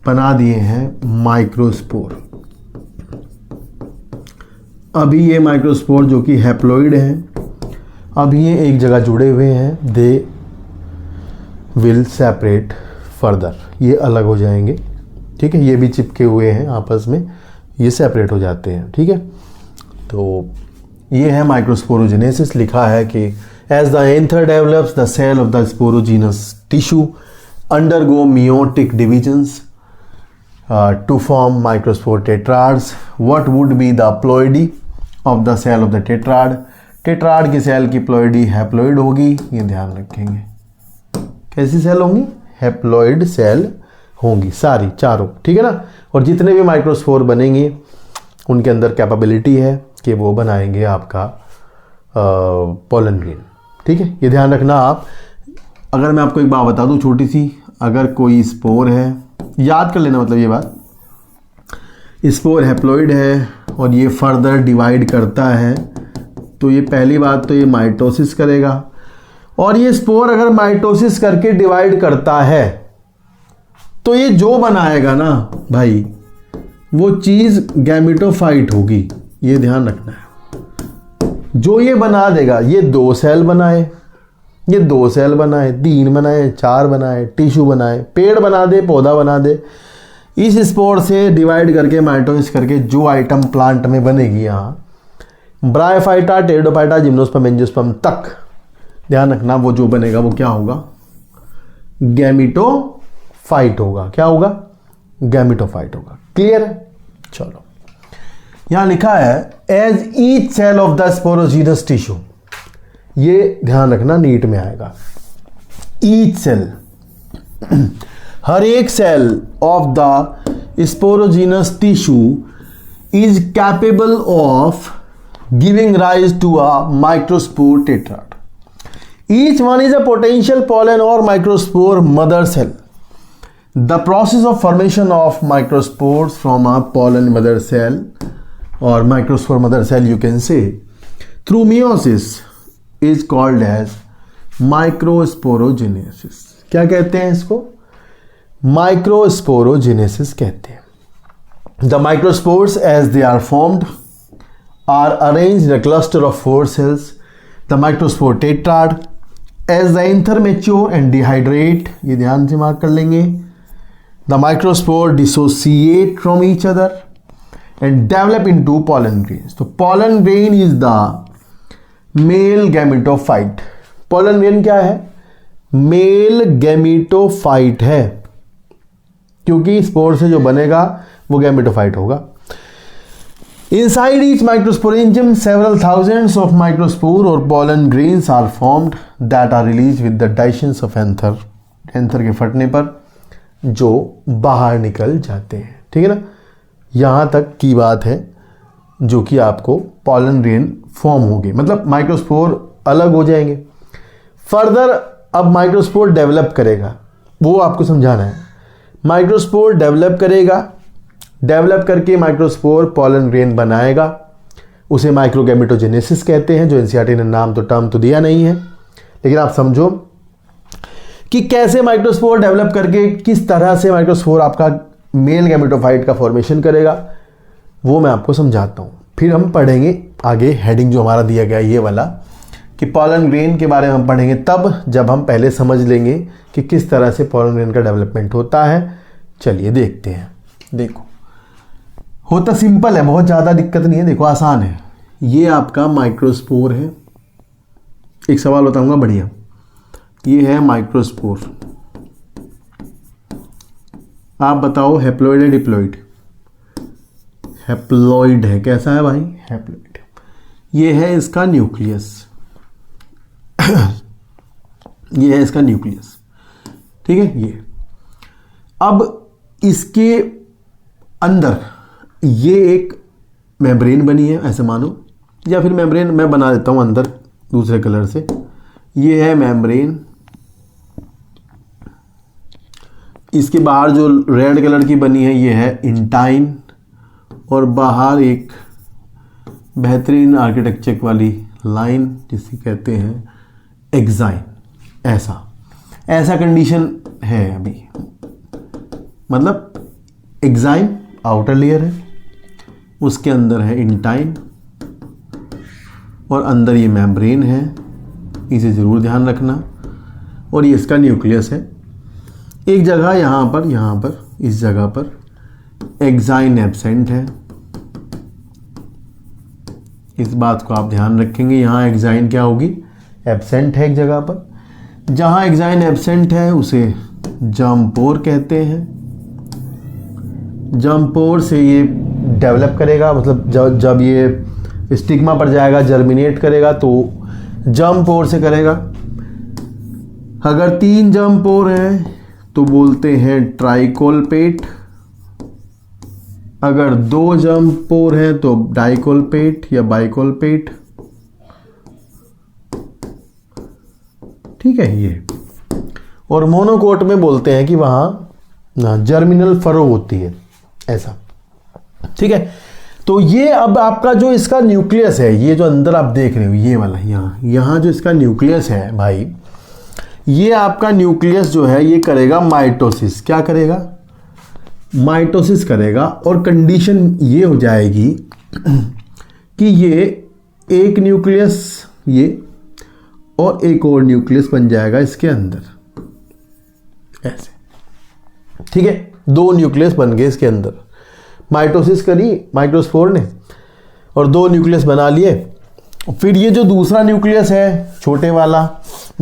बना दिए हैं माइक्रोस्पोर। अभी ये माइक्रोस्पोर जो कि हैप्लॉइड हैं, अभी ये एक जगह जुड़े हुए हैं, दे विल सेपरेट फर्दर, ये अलग हो जाएंगे, ठीक है। ये भी चिपके हुए हैं आपस में, ये सेपरेट हो जाते हैं, ठीक है। तो ये है माइक्रोस्पोरोजेनेसिस। लिखा है कि as the anther develops the cell of the sporogenous tissue undergo meiotic divisions to form microspore tetrads. What would be the ploidy of the cell of the tetrad? Tetrad की सेल की ploidy haploid होगी, ये ध्यान रखेंगे। कैसी cell होंगी? Haploid cell होंगी सारी चारों, ठीक है ना। और जितने भी माइक्रोस्पोर बनेंगे उनके अंदर कैपेबिलिटी है कि वो बनाएंगे आपका पोलन ग्रेन, ठीक है। ये ध्यान रखना आप। अगर मैं आपको एक बात बता दूं छोटी सी, अगर कोई स्पोर है, याद कर लेना, मतलब ये बात, स्पोर हैप्लॉइड है और ये फर्दर डिवाइड करता है, तो ये पहली बात तो ये माइटोसिस करेगा। और ये स्पोर अगर माइटोसिस करके डिवाइड करता है तो ये जो बनाएगा ना भाई, वो चीज़ गैमेटोफाइट होगी, ये ध्यान रखना है। जो ये बना देगा, ये 2 सेल बनाए, ये 2 सेल बनाए, 3 बनाए, 4 बनाए, टिश्यू बनाए, पेड़ बना दे, पौधा बना दे, इस स्पोर से डिवाइड करके माइटोसिस करके जो आइटम प्लांट में बनेगी, यहाँ ब्रायोफाइटा, टेरिडोफाइटा, जिम्नोस्पर्म, एंजियोस्पर्म तक, ध्यान रखना वो जो बनेगा वो क्या होगा? गैमेटोफाइट होगा। क्या होगा? गैमेटोफाइट होगा। क्लियर है? चलो, यहां लिखा है as each cell of the sporogenous tissue, ये ध्यान रखना नीट में आएगा। ईच सेल, हर एक cell of the sporogenous tissue is capable of giving rise to a microspore tetrad. Each one is a potential pollen or microspore mother cell. The process of formation of microspores from a pollen mother cell or microspore mother cell, you can say, through meiosis is called as microsporogenesis. क्या कहते हैं इसको? Microsporogenesis कहते हैं। The microspores as they are formed are arranged in a cluster of 4 cells. The microspore tetrad as the anther mature and dehydrate, ये ध्यान से mark कर लेंगे, the microspore dissociate from each other and develop into pollen grains. तो pollen grain is the male gametophyte. pollen grain क्या है? Male gametophyte है, क्योंकि स्पोर से जो बनेगा वो गैमेटोफाइट होगा। Inside each microsporangium, several thousands of microspore or pollen grains are formed that are released with the digestion of anther. Anther के फटने पर जो बाहर निकल जाते हैं, ठीक है ना। यहाँ तक की बात है जो कि आपको pollen grain फॉर्म होगी, मतलब माइक्रोस्पोर अलग हो जाएंगे। फर्दर अब माइक्रोस्पोर डेवलप करेगा, वो आपको समझाना है। माइक्रोस्पोर डेवलप करेगा, डेवलप करके माइक्रोस्पोर पॉलन ग्रेन बनाएगा, उसे माइक्रोगैमेटोजेनेसिस कहते हैं, जो एनसीईआरटी ने नाम तो टर्म तो दिया नहीं है, लेकिन आप समझो कि कैसे माइक्रोस्पोर डेवलप करके किस तरह से माइक्रोस्पोर आपका मेल गैमेटोफाइट का फॉर्मेशन करेगा, वो मैं आपको समझाता हूँ। फिर हम पढ़ेंगे आगे हेडिंग जो हमारा दिया गया ये वाला कि पॉलन ग्रेन के बारे में हम पढ़ेंगे तब, जब हम पहले समझ लेंगे कि किस तरह से पॉलन ग्रेन का डेवलपमेंट होता है। चलिए देखते हैं। देखो होता सिंपल है, बहुत ज़्यादा दिक्कत नहीं है, देखो आसान है। ये आपका माइक्रोस्पोर है, एक सवाल बताऊंगा बढ़िया। ये है माइक्रोस्पोर, आप बताओ हैप्लॉइड है डिप्लॉइड? हैप्लॉइड है। कैसा है भाई? हैप्लॉइड। ये है इसका न्यूक्लियस ये है इसका न्यूक्लियस, ठीक है। ये अब इसके अंदर ये एक मेम्ब्रेन बनी है ऐसे मानो, या फिर मेम्ब्रेन मैं बना देता हूं अंदर दूसरे कलर से। ये है मेम्ब्रेन, इसके बाहर जो रेड कलर की बनी है ये है इंटाइन, और बाहर एक बेहतरीन आर्किटेक्चर वाली लाइन जिसे कहते हैं एक्साइन। ऐसा कंडीशन है अभी, मतलब एक्साइन आउटर लेयर है, उसके अंदर है इंटाइन और अंदर ये मेम्ब्रेन है, इसे ज़रूर ध्यान रखना। और ये इसका न्यूक्लियस है। एक जगह यहाँ पर इस जगह पर एक्साइन एब्सेंट है, इस बात को आप ध्यान रखेंगे। यहाँ एक्साइन क्या होगी? एब्सेंट है एक जगह पर। जहाँ एक्साइन एब्सेंट है उसे जर्म पोर कहते हैं। जर्म पोर से ये डेवलप करेगा, मतलब जब ये स्टिग्मा पर जाएगा जर्मिनेट करेगा तो जर्म पोर से करेगा। अगर 3 जर्म पोर हैं तो बोलते हैं ट्राइकोलपेट, अगर 2 जर्म पोर हैं तो डाइकोलपेट या बाइकोलपेट, ठीक है ये। और मोनोकोट में बोलते हैं कि वहां जर्मिनल फरो होती है, ऐसा, ठीक है। तो ये अब आपका जो इसका न्यूक्लियस है, ये जो अंदर आप देख रहे हो ये वाला, यहाँ जो इसका न्यूक्लियस है भाई, ये आपका न्यूक्लियस जो है ये करेगा माइटोसिस। क्या करेगा? माइटोसिस करेगा। और कंडीशन ये हो जाएगी कि ये एक न्यूक्लियस ये और एक और न्यूक्लियस बन जाएगा इसके अंदर, ऐसे, ठीक है। 2 न्यूक्लियस बन गए इसके अंदर, माइटोसिस करी माइक्रोस्पोर ने और 2 न्यूक्लियस बना लिए। फिर ये जो दूसरा न्यूक्लियस है छोटे वाला,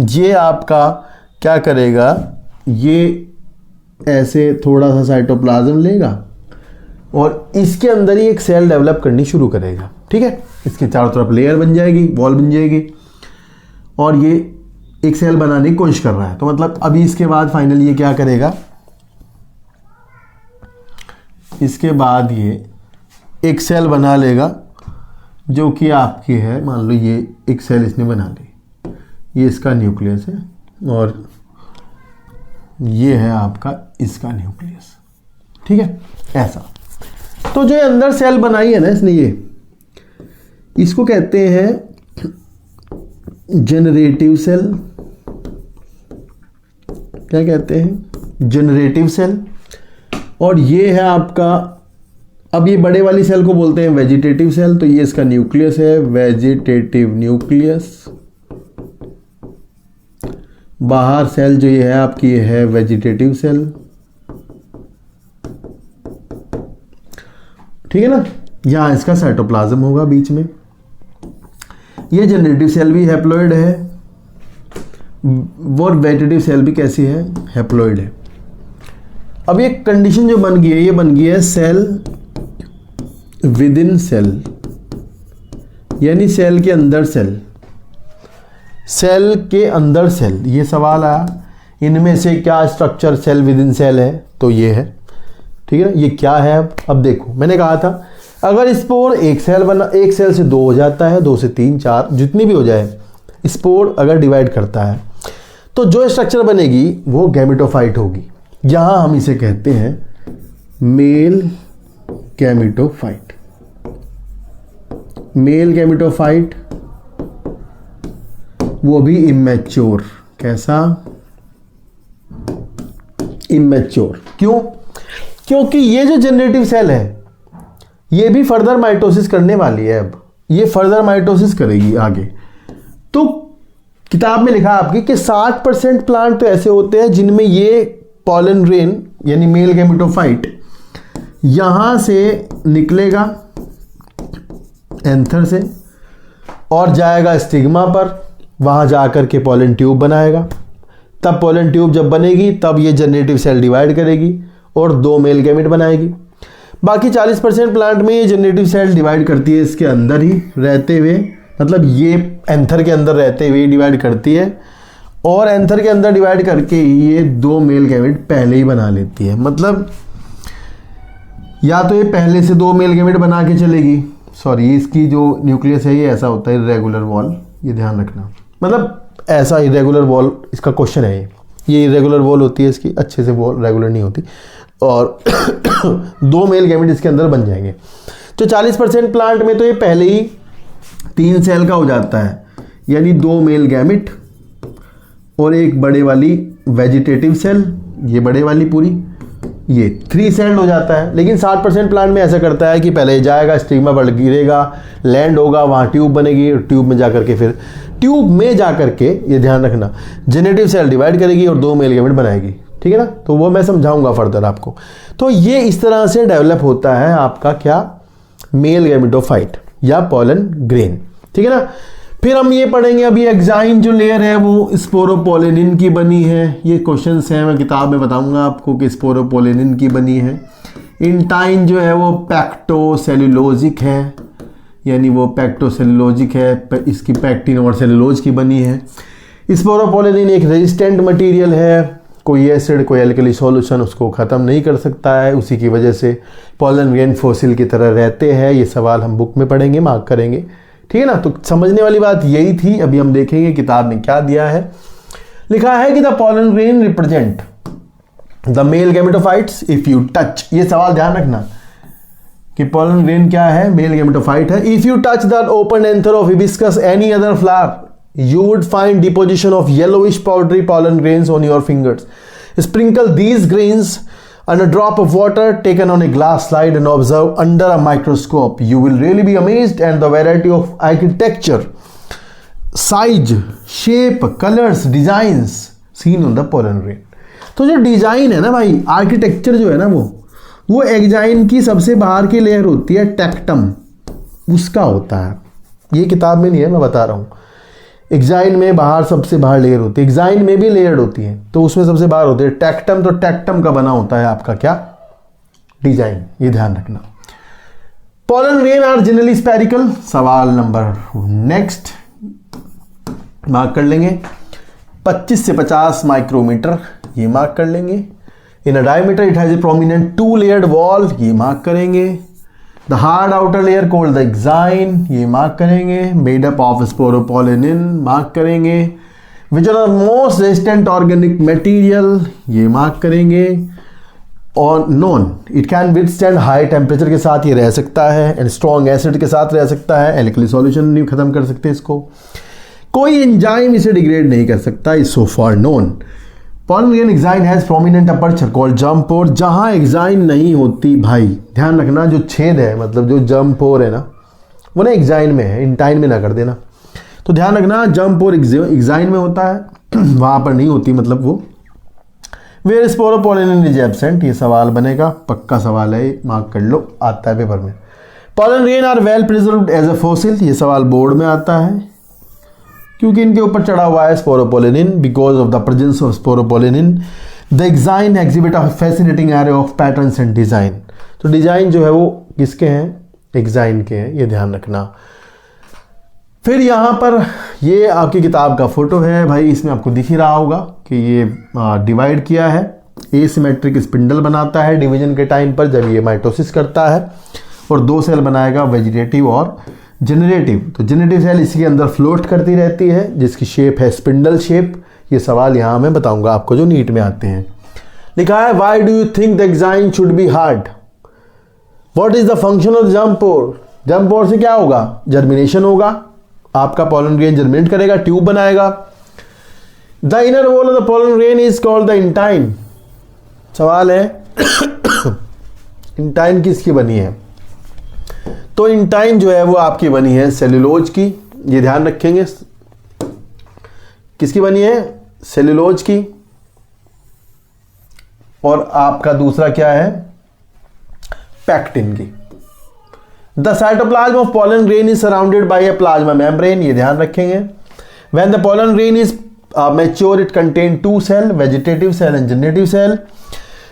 ये आपका क्या करेगा? ये ऐसे थोड़ा सा साइटोप्लाज्म लेगा और इसके अंदर ही एक सेल डेवलप करनी शुरू करेगा, ठीक है। इसके चारों तरफ लेयर बन जाएगी, वॉल बन जाएगी, और ये एक सेल बनाने की कोशिश कर रहा है। तो मतलब अभी इसके बाद फाइनली ये क्या करेगा? इसके बाद ये एक सेल बना लेगा जो कि आपकी है, मान लो ये एक सेल इसने बना ली, ये इसका न्यूक्लियस है और ये है आपका इसका न्यूक्लियस, ठीक है, ऐसा। तो जो अंदर सेल बनाई है ना इसने, ये इसको कहते हैं जनरेटिव सेल। क्या कहते हैं? Generative cell. और ये है आपका, अब ये बड़े वाली सेल को बोलते हैं वेजिटेटिव सेल। तो ये इसका न्यूक्लियस है, वेजिटेटिव न्यूक्लियस। बाहर सेल जो ये है आपकी, ये है वेजिटेटिव सेल, ठीक है ना। यहां इसका साइटोप्लाज्म होगा बीच में। ये जनरेटिव सेल भी हैप्लॉइड है और वेजिटेटिव सेल भी कैसी है? हैप्लॉइड है। अब ये कंडीशन जो बन गई है, ये बन गई है सेल विद इन सेल, यानी सेल के अंदर सेल, सेल के अंदर सेल। ये सवाल आया, इनमें से क्या structure cell within cell है? तो ये है, ठीक है ना। ये क्या है? अब देखो, मैंने कहा था अगर स्पोर एक सेल से 2 हो जाता है, 2 से 3 4 जितनी भी हो जाए, स्पोर अगर डिवाइड करता है तो जो स्ट्रक्चर बनेगी वो गैमेटोफाइट होगी। यहां हम इसे कहते हैं मेल गैमेटोफाइट। मेल गैमेटोफाइट, वो भी इमैच्योर। कैसा? इमैच्योर। क्यों? क्योंकि ये जो जनरेटिव सेल है ये भी फर्दर माइटोसिस करने वाली है। अब ये फर्दर माइटोसिस करेगी आगे। तो किताब में लिखा आपकी कि 60% प्लांट तो ऐसे होते हैं जिनमें ये पॉलन ग्रेन यानी मेल गैमेटोफाइट यहां से निकलेगा एंथर से और जाएगा स्टिग्मा पर, वहां जाकर के पॉलन ट्यूब बनाएगा। तब पॉलन ट्यूब जब बनेगी तब ये जनरेटिव सेल डिवाइड करेगी और 2 मेल गैमेट बनाएगी। बाकी 40% प्लांट में ये जनरेटिव सेल डिवाइड करती है इसके अंदर ही रहते हुए, मतलब ये एंथर के अंदर रहते हुए डिवाइड करती है और एंथर के अंदर डिवाइड करके ये 2 मेल गैमेट पहले ही बना लेती है। मतलब या तो ये पहले से 2 मेल गैमेट बना के चलेगी, सॉरी इसकी जो न्यूक्लियस है ये ऐसा होता है इरेगुलर वॉल, ये ध्यान रखना। मतलब ऐसा इरेगुलर वॉल इसका क्वेश्चन है, ये इरेगुलर वॉल होती है इसकी, अच्छे से वॉल रेगुलर नहीं होती, और 2 मेल गैमेट इसके अंदर बन जाएंगे। तो 40% प्लांट में तो ये पहले ही 3 सेल का हो जाता है, यानी 2 मेल गैमेट और एक बड़े वाली वेजिटेटिव सेल, ये बड़े वाली पूरी, ये 3 सेल हो जाता है। लेकिन 60% प्लांट में ऐसा करता है कि पहले जाएगा स्टिग्मा पर गिरेगा, लैंड होगा, वहाँ ट्यूब बनेगी, ट्यूब में जाकर के फिर ट्यूब में जाकर के ये ध्यान रखना जेनेटिव सेल डिवाइड करेगी और 2 मेल गैमेट बनाएगी। ठीक है ना? तो वो मैं समझाऊंगा फर्दर आपको। तो ये इस तरह से डेवलप होता है आपका क्या, मेल गैमेटोफाइट या पॉलन ग्रेन। ठीक है ना? फिर हम ये पढ़ेंगे अभी एक्साइन जो लेयर है वो स्पोरोपोलेनिन की बनी है। ये क्वेश्चंस हैं, मैं किताब में बताऊंगा आपको कि स्पोरोपोलेनिन की बनी है। इंटाइन जो है वो पैक्टोसेलुलोजिक है, यानी वो पैक्टोसेलुलोजिक है, इसकी पैक्टिन और सेलुलोज की बनी है। स्पोरोपोलेनिन एक रेजिस्टेंट मटेरियल है, कोई एसिड कोई एल्कली सॉल्यूशन उसको ख़त्म नहीं कर सकता है, उसी की वजह से पॉलन ग्रेन फॉसिल की तरह रहते हैं। ये सवाल हम बुक में पढ़ेंगे, मार्क करेंगे। ठीक है ना? तो समझने वाली बात यही थी। अभी हम देखेंगे किताब में क्या दिया है। लिखा है कि the pollen grain represent the male gametophytes if you touch, ये सवाल ध्यान रखना कि पॉलन ग्रेन क्या है, मेल गैमेटोफाइट है। If you touch the open anther of hibiscus any other flower you would find deposition of yellowish powdery pollen grains on your fingers. Sprinkle these grains on a drop of water taken on a glass slide and observe under a microscope. You will really be amazed at the variety of architecture, size, shape, colors, designs seen on the pollen grain. तो जो design है ना भाई, architecture जो है ना वो exine की सबसे बाहर की लेयर होती है टेक्टम, उसका होता है। ये किताब में नहीं है, मैं बता रहा हूँ। एक्साइन में बाहर सबसे बाहर लेयर होती है, एक्साइन में भी लेयर होती है, तो उसमें सबसे बाहर होती है टेक्टम। तो टेक्टम का बना होता है आपका क्या, डिजाइन, ये ध्यान रखना। Pollen grain are generally spherical, सवाल नंबर नेक्स्ट मार्क कर लेंगे। 25 से 50 माइक्रोमीटर, ये मार्क कर लेंगे। In a diameter it has a prominent 2 layered wall, ये मार्क करेंगे। The hard outer layer called the exine, ये मार्क करेंगे। Made up of sporopollenin, mark करेंगे। Which are the most resistant organic material, ये mark करेंगे। और known it can withstand high temperature के साथ ये रह सकता है, एंड स्ट्रॉन्ग एसिड के साथ रह सकता है, एल्कली सॉल्यूशन नहीं खत्म कर सकते इसको, कोई एंजाइम इसे डिग्रेड नहीं कर सकता, is so far known. Pollen grain exine has prominent aperture called जंप पोर। जहां एक्साइन नहीं होती भाई, ध्यान रखना, जो छेद है मतलब जो जंप पोर है ना, वो ना एक्साइन में है, इंटाइन में ना कर देना। तो ध्यान रखना, जंप पोर एक्साइन में होता है, वहां पर नहीं होती, मतलब वो। वेयर स्पोरोपोलेनिन इज एब्सेंट, ये सवाल बनेगा, पक्का सवाल है, मार्क कर लो, आता है पेपर में। Pollen grain are well preserved as a fossil, ये सवाल बोर्ड में आता है क्योंकि इनके ऊपर चढ़ा हुआ है sporopollenin. Because of the presence of sporopollenin the exine exhibit a fascinating array of patterns and design. तो डिजाइन जो है वो किसके हैं, एक्साइन के हैं, ये ध्यान रखना। फिर यहाँ पर ये आपकी किताब का फोटो है भाई, इसमें आपको दिख ही रहा होगा कि ये डिवाइड किया है, एसिमेट्रिक स्पिंडल बनाता है डिवीजन के टाइम पर जब ये माइटोसिस करता है, और 2 सेल बनाएगा, वेजिटेटिव और जनरेटिव। तो जनरेटिव सेल इसके अंदर फ्लोट करती रहती है, जिसकी शेप है स्पिंडल शेप, ये सवाल यहाँ मैं बताऊंगा आपको जो नीट में आते हैं। लिखा है why do you think the exine should be hard, what is the function of जंप पोर। जंप पोर से क्या होगा, जर्मिनेशन होगा, आपका पोलन ग्रेन जर्मिनेट करेगा, ट्यूब बनाएगा। The inner wall of the pollen grain is called the intine. सवाल है इंटाइन किसकी बनी है, तो इंटाइन जो है वो आपकी बनी है सेल्यूलोज की, ये ध्यान रखेंगे। किसकी बनी है, सेल्यूलोज की। और आपका दूसरा क्या है, पैक्टिन की। The cytoplasm of pollen grain is surrounded by a plasma membrane, ये ध्यान रखेंगे। When the pollen grain is mature it contain two cell, vegetative cell and generative cell.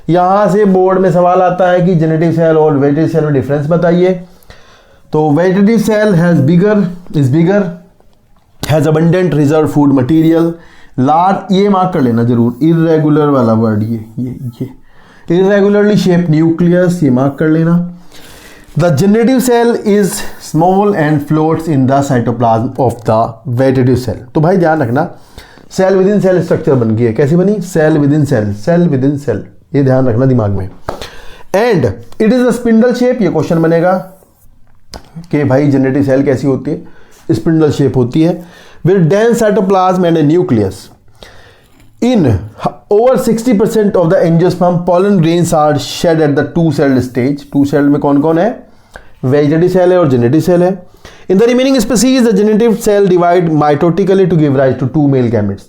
यहां से बोर्ड में सवाल आता है कि जेनेटिव सेल और वेजिटेटिव सेल में डिफरेंस बताइए। तो vegetative cell has bigger has abundant reserve food material, large, ये मार्क कर लेना जरूर, इरेगुलर वाला वर्ड, ये इरेगुलरली शेप न्यूक्लियस, ये मार्क कर लेना। The generative cell is small and floats in the cytoplasm of the vegetative cell. तो भाई ध्यान रखना, cell within cell structure बन गई है। कैसी बनी, cell within cell, cell within cell, ये ध्यान रखना दिमाग में। And it is a spindle shape, ये क्वेश्चन बनेगा कि भाई जेनेटिव सेल कैसी होती है, स्पिंडल शेप होती है, with dense cytoplasm and a nucleus. In over 60% of the angiosperm pollen grains are shed at the two celled stage. Two celled में कौन कौन है, वेजिटेटिव सेल है और जेनेटिव सेल है। In the remaining species the generative cell divide mitotically to give rise to two male gametes.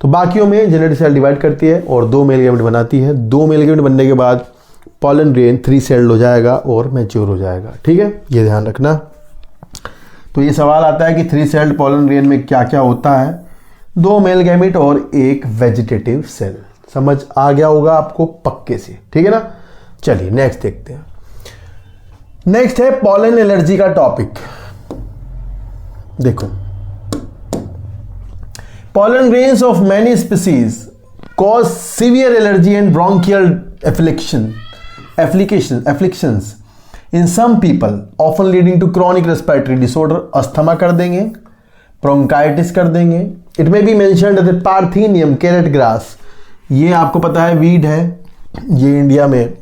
तो बाकियों में जेनेटिव सेल डिवाइड करती है और दो मेल गैमेट बनाती है। दो मेल गैमेट बनने के बाद पोलन ग्रेन 3 सेल्ड हो जाएगा और मैच्योर हो जाएगा। ठीक है, ये ध्यान रखना। तो ये सवाल आता है कि 3 सेल्ड पोलन ग्रेन में क्या क्या होता है, 2 मेल गैमेट और 1 वेजिटेटिव सेल। समझ आ गया होगा आपको पक्के से, ठीक है ना। चलिए नेक्स्ट देखते हैं। नेक्स्ट है पोलन एलर्जी का टॉपिक। देखो, pollen grains of many species cause severe allergy and bronchial afflictions in some people, often leading to chronic respiratory disorder। Asthma कर देंगे, ब्रोंकाइटिस कर देंगे। It may be mentioned as parthenium carrot grass, ये आपको पता है weed है, ये इंडिया में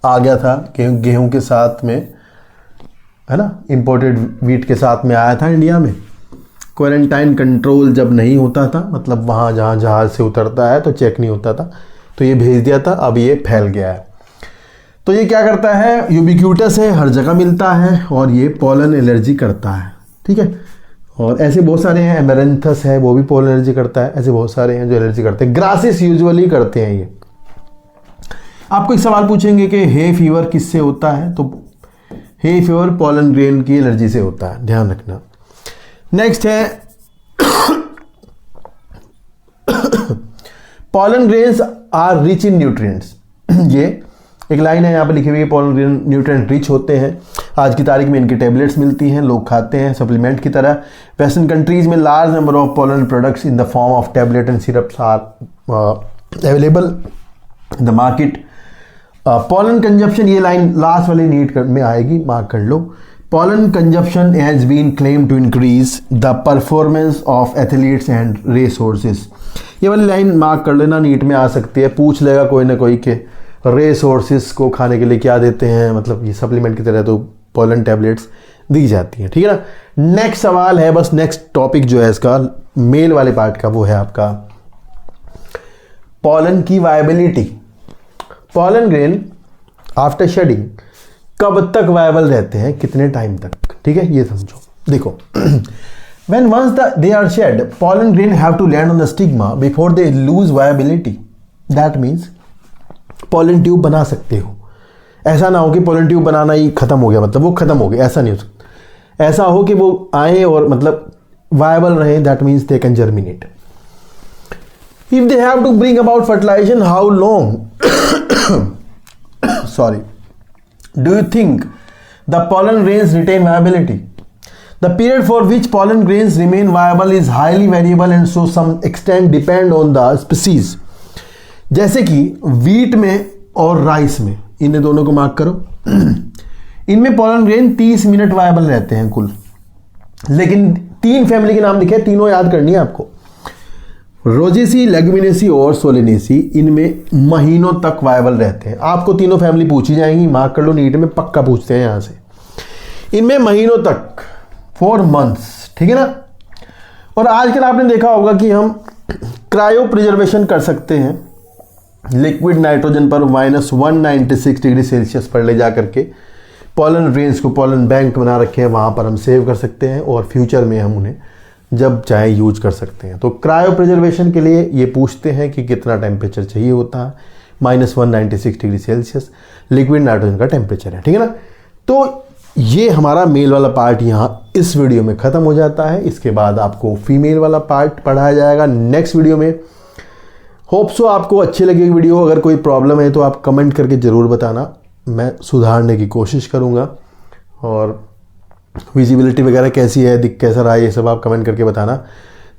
आ गया था गेहूं के साथ में, है ना, इंपोर्टेड वीट के साथ में आया था इंडिया में। क्वारंटाइन कंट्रोल जब नहीं होता था, मतलब वहाँ जहाँ जहाज से उतरता है तो चेक नहीं होता था, तो ये भेज दिया था, अब ये फैल गया है। तो ये क्या करता है, यूबिक्यूटस है, हर जगह मिलता है और ये पोलन एलर्जी करता है। ठीक है, और ऐसे बहुत सारे हैं, एमेरेंथस है वो भी पोलन एलर्जी करता है, ऐसे बहुत सारे हैं जो एलर्जी करते हैं। ग्रासेस यूजुअली करते हैं ये। आपको एक सवाल पूछेंगे कि हे फीवर किससे होता है, तो हे फीवर पोलन ग्रेन की एलर्जी से होता है, ध्यान रखना। नेक्स्ट है pollen grains are rich in nutrients. ये एक लाइन है यहाँ पे लिखी हुई है, पोलन ग्रेन न्यूट्रिएंट रिच होते हैं। आज की तारीख में इनकी टेबलेट्स मिलती हैं, लोग खाते हैं सप्लीमेंट की तरह। वेस्टर्न कंट्रीज में large number of pollen products in the form of tablet and syrups are available in the market. Pollen consumption, ये लाइन लास्ट वाली नीट में आएगी, मार्क कर लो। Pollen consumption has been claim to increase the performance of athletes and race horses. ये वाली line mark कर लेना, नीट में आ सकती है, पूछ लेगा कोई ना कोई के रेस हॉर्सेस को खाने के लिए क्या देते हैं, मतलब ये सप्लीमेंट की तरह तो पोलन टैबलेट्स दी जाती हैं। ठीक है ना। नेक्स्ट सवाल है, बस नेक्स्ट टॉपिक जो है इसका मेल वाले पार्ट का, वो है आपका पोलन की viability. Pollen grain after shedding कब तक वायबल रहते हैं, कितने टाइम तक, ठीक है, ये समझो। देखो, when once they are shed, pollen grain have to land on the stigma before they lose viability. That means pollen tube बना सकते हो, ऐसा ना हो कि pollen tube बनाना ही खत्म हो गया, मतलब वो खत्म हो गया, ऐसा नहीं हो सकता। ऐसा हो कि वो आए और मतलब viable रहे, that means they can germinate. If they have to bring about fertilization, how long sorry, do you think the pollen grains retain viability? The period for which pollen grains remain viable is highly variable and so some extent depend on the species. जैसे कि wheat में और rice में, इन दोनों को mark करो, इनमें pollen grain 30 minute viable रहते हैं कुल, लेकिन 3 फैमिली के नाम लिखे, तीनों याद करनी है आपको। रोजेसी, लेग्यूमिनेसी और सोलेनेसी इनमें महीनों तक वायबल रहते हैं। आपको तीनों फैमिली पूछी जाएंगी, मार्क कर लो, नीट में पक्का पूछते हैं यहाँ से। इनमें महीनों तक 4 months, ठीक है ना। और आजकल आपने देखा होगा कि हम क्रायो प्रिजर्वेशन कर सकते हैं लिक्विड नाइट्रोजन पर -196 डिग्री सेल्सियस पर ले जा करके। पॉलन रेंज को पॉलन बैंक बना रखे हैं, वहाँ पर हम सेव कर सकते हैं और फ्यूचर में हम उन्हें जब चाहे यूज कर सकते हैं। तो क्रायो प्रिजर्वेशन के लिए ये पूछते हैं कि कितना टेम्परेचर चाहिए होता है, -196 डिग्री सेल्सियस लिक्विड नाइट्रोजन का टेम्परेचर है, ठीक है ना। तो ये हमारा मेल वाला पार्ट यहाँ इस वीडियो में ख़त्म हो जाता है। इसके बाद आपको फीमेल वाला पार्ट पढ़ाया जाएगा नेक्स्ट वीडियो में। होप सो आपको अच्छी लगेगी वीडियो। अगर कोई प्रॉब्लम है तो आप कमेंट करके ज़रूर बताना, मैं सुधारने की कोशिश करूँगा। और विजिबिलिटी वगैरह कैसी है, दिख कैसा रहा, ये सब आप कमेंट करके बताना।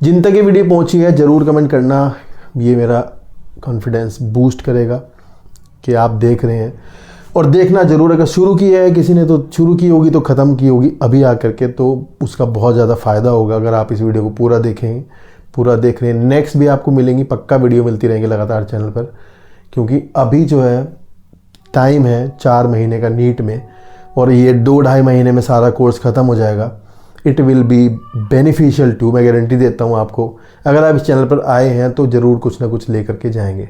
जिन तक ये वीडियो पहुंची है ज़रूर कमेंट करना, ये मेरा कॉन्फिडेंस बूस्ट करेगा कि आप देख रहे हैं। और देखना ज़रूर, अगर शुरू की है किसी ने तो शुरू की होगी तो ख़त्म की होगी अभी आकर के, तो उसका बहुत ज़्यादा फ़ायदा होगा अगर आप इस वीडियो को पूरा देखेंगे, पूरा देख रहे हैं। नेक्स्ट भी आपको मिलेंगी, पक्का वीडियो मिलती रहेंगी लगातार चैनल पर, क्योंकि अभी जो है टाइम है 4 महीने का नीट में, और ये 2-2.5 महीने में सारा कोर्स ख़त्म हो जाएगा। It will be beneficial to, मैं गारंटी देता हूँ आपको। अगर आप इस चैनल पर आए हैं तो ज़रूर कुछ ना कुछ लेकर के जाएंगे।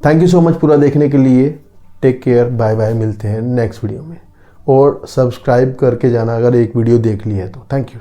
थैंक यू सो मच पूरा देखने के लिए। टेक केयर, बाय बाय, मिलते हैं नेक्स्ट वीडियो में। और सब्सक्राइब करके जाना अगर एक वीडियो देख ली है तो। Thank you.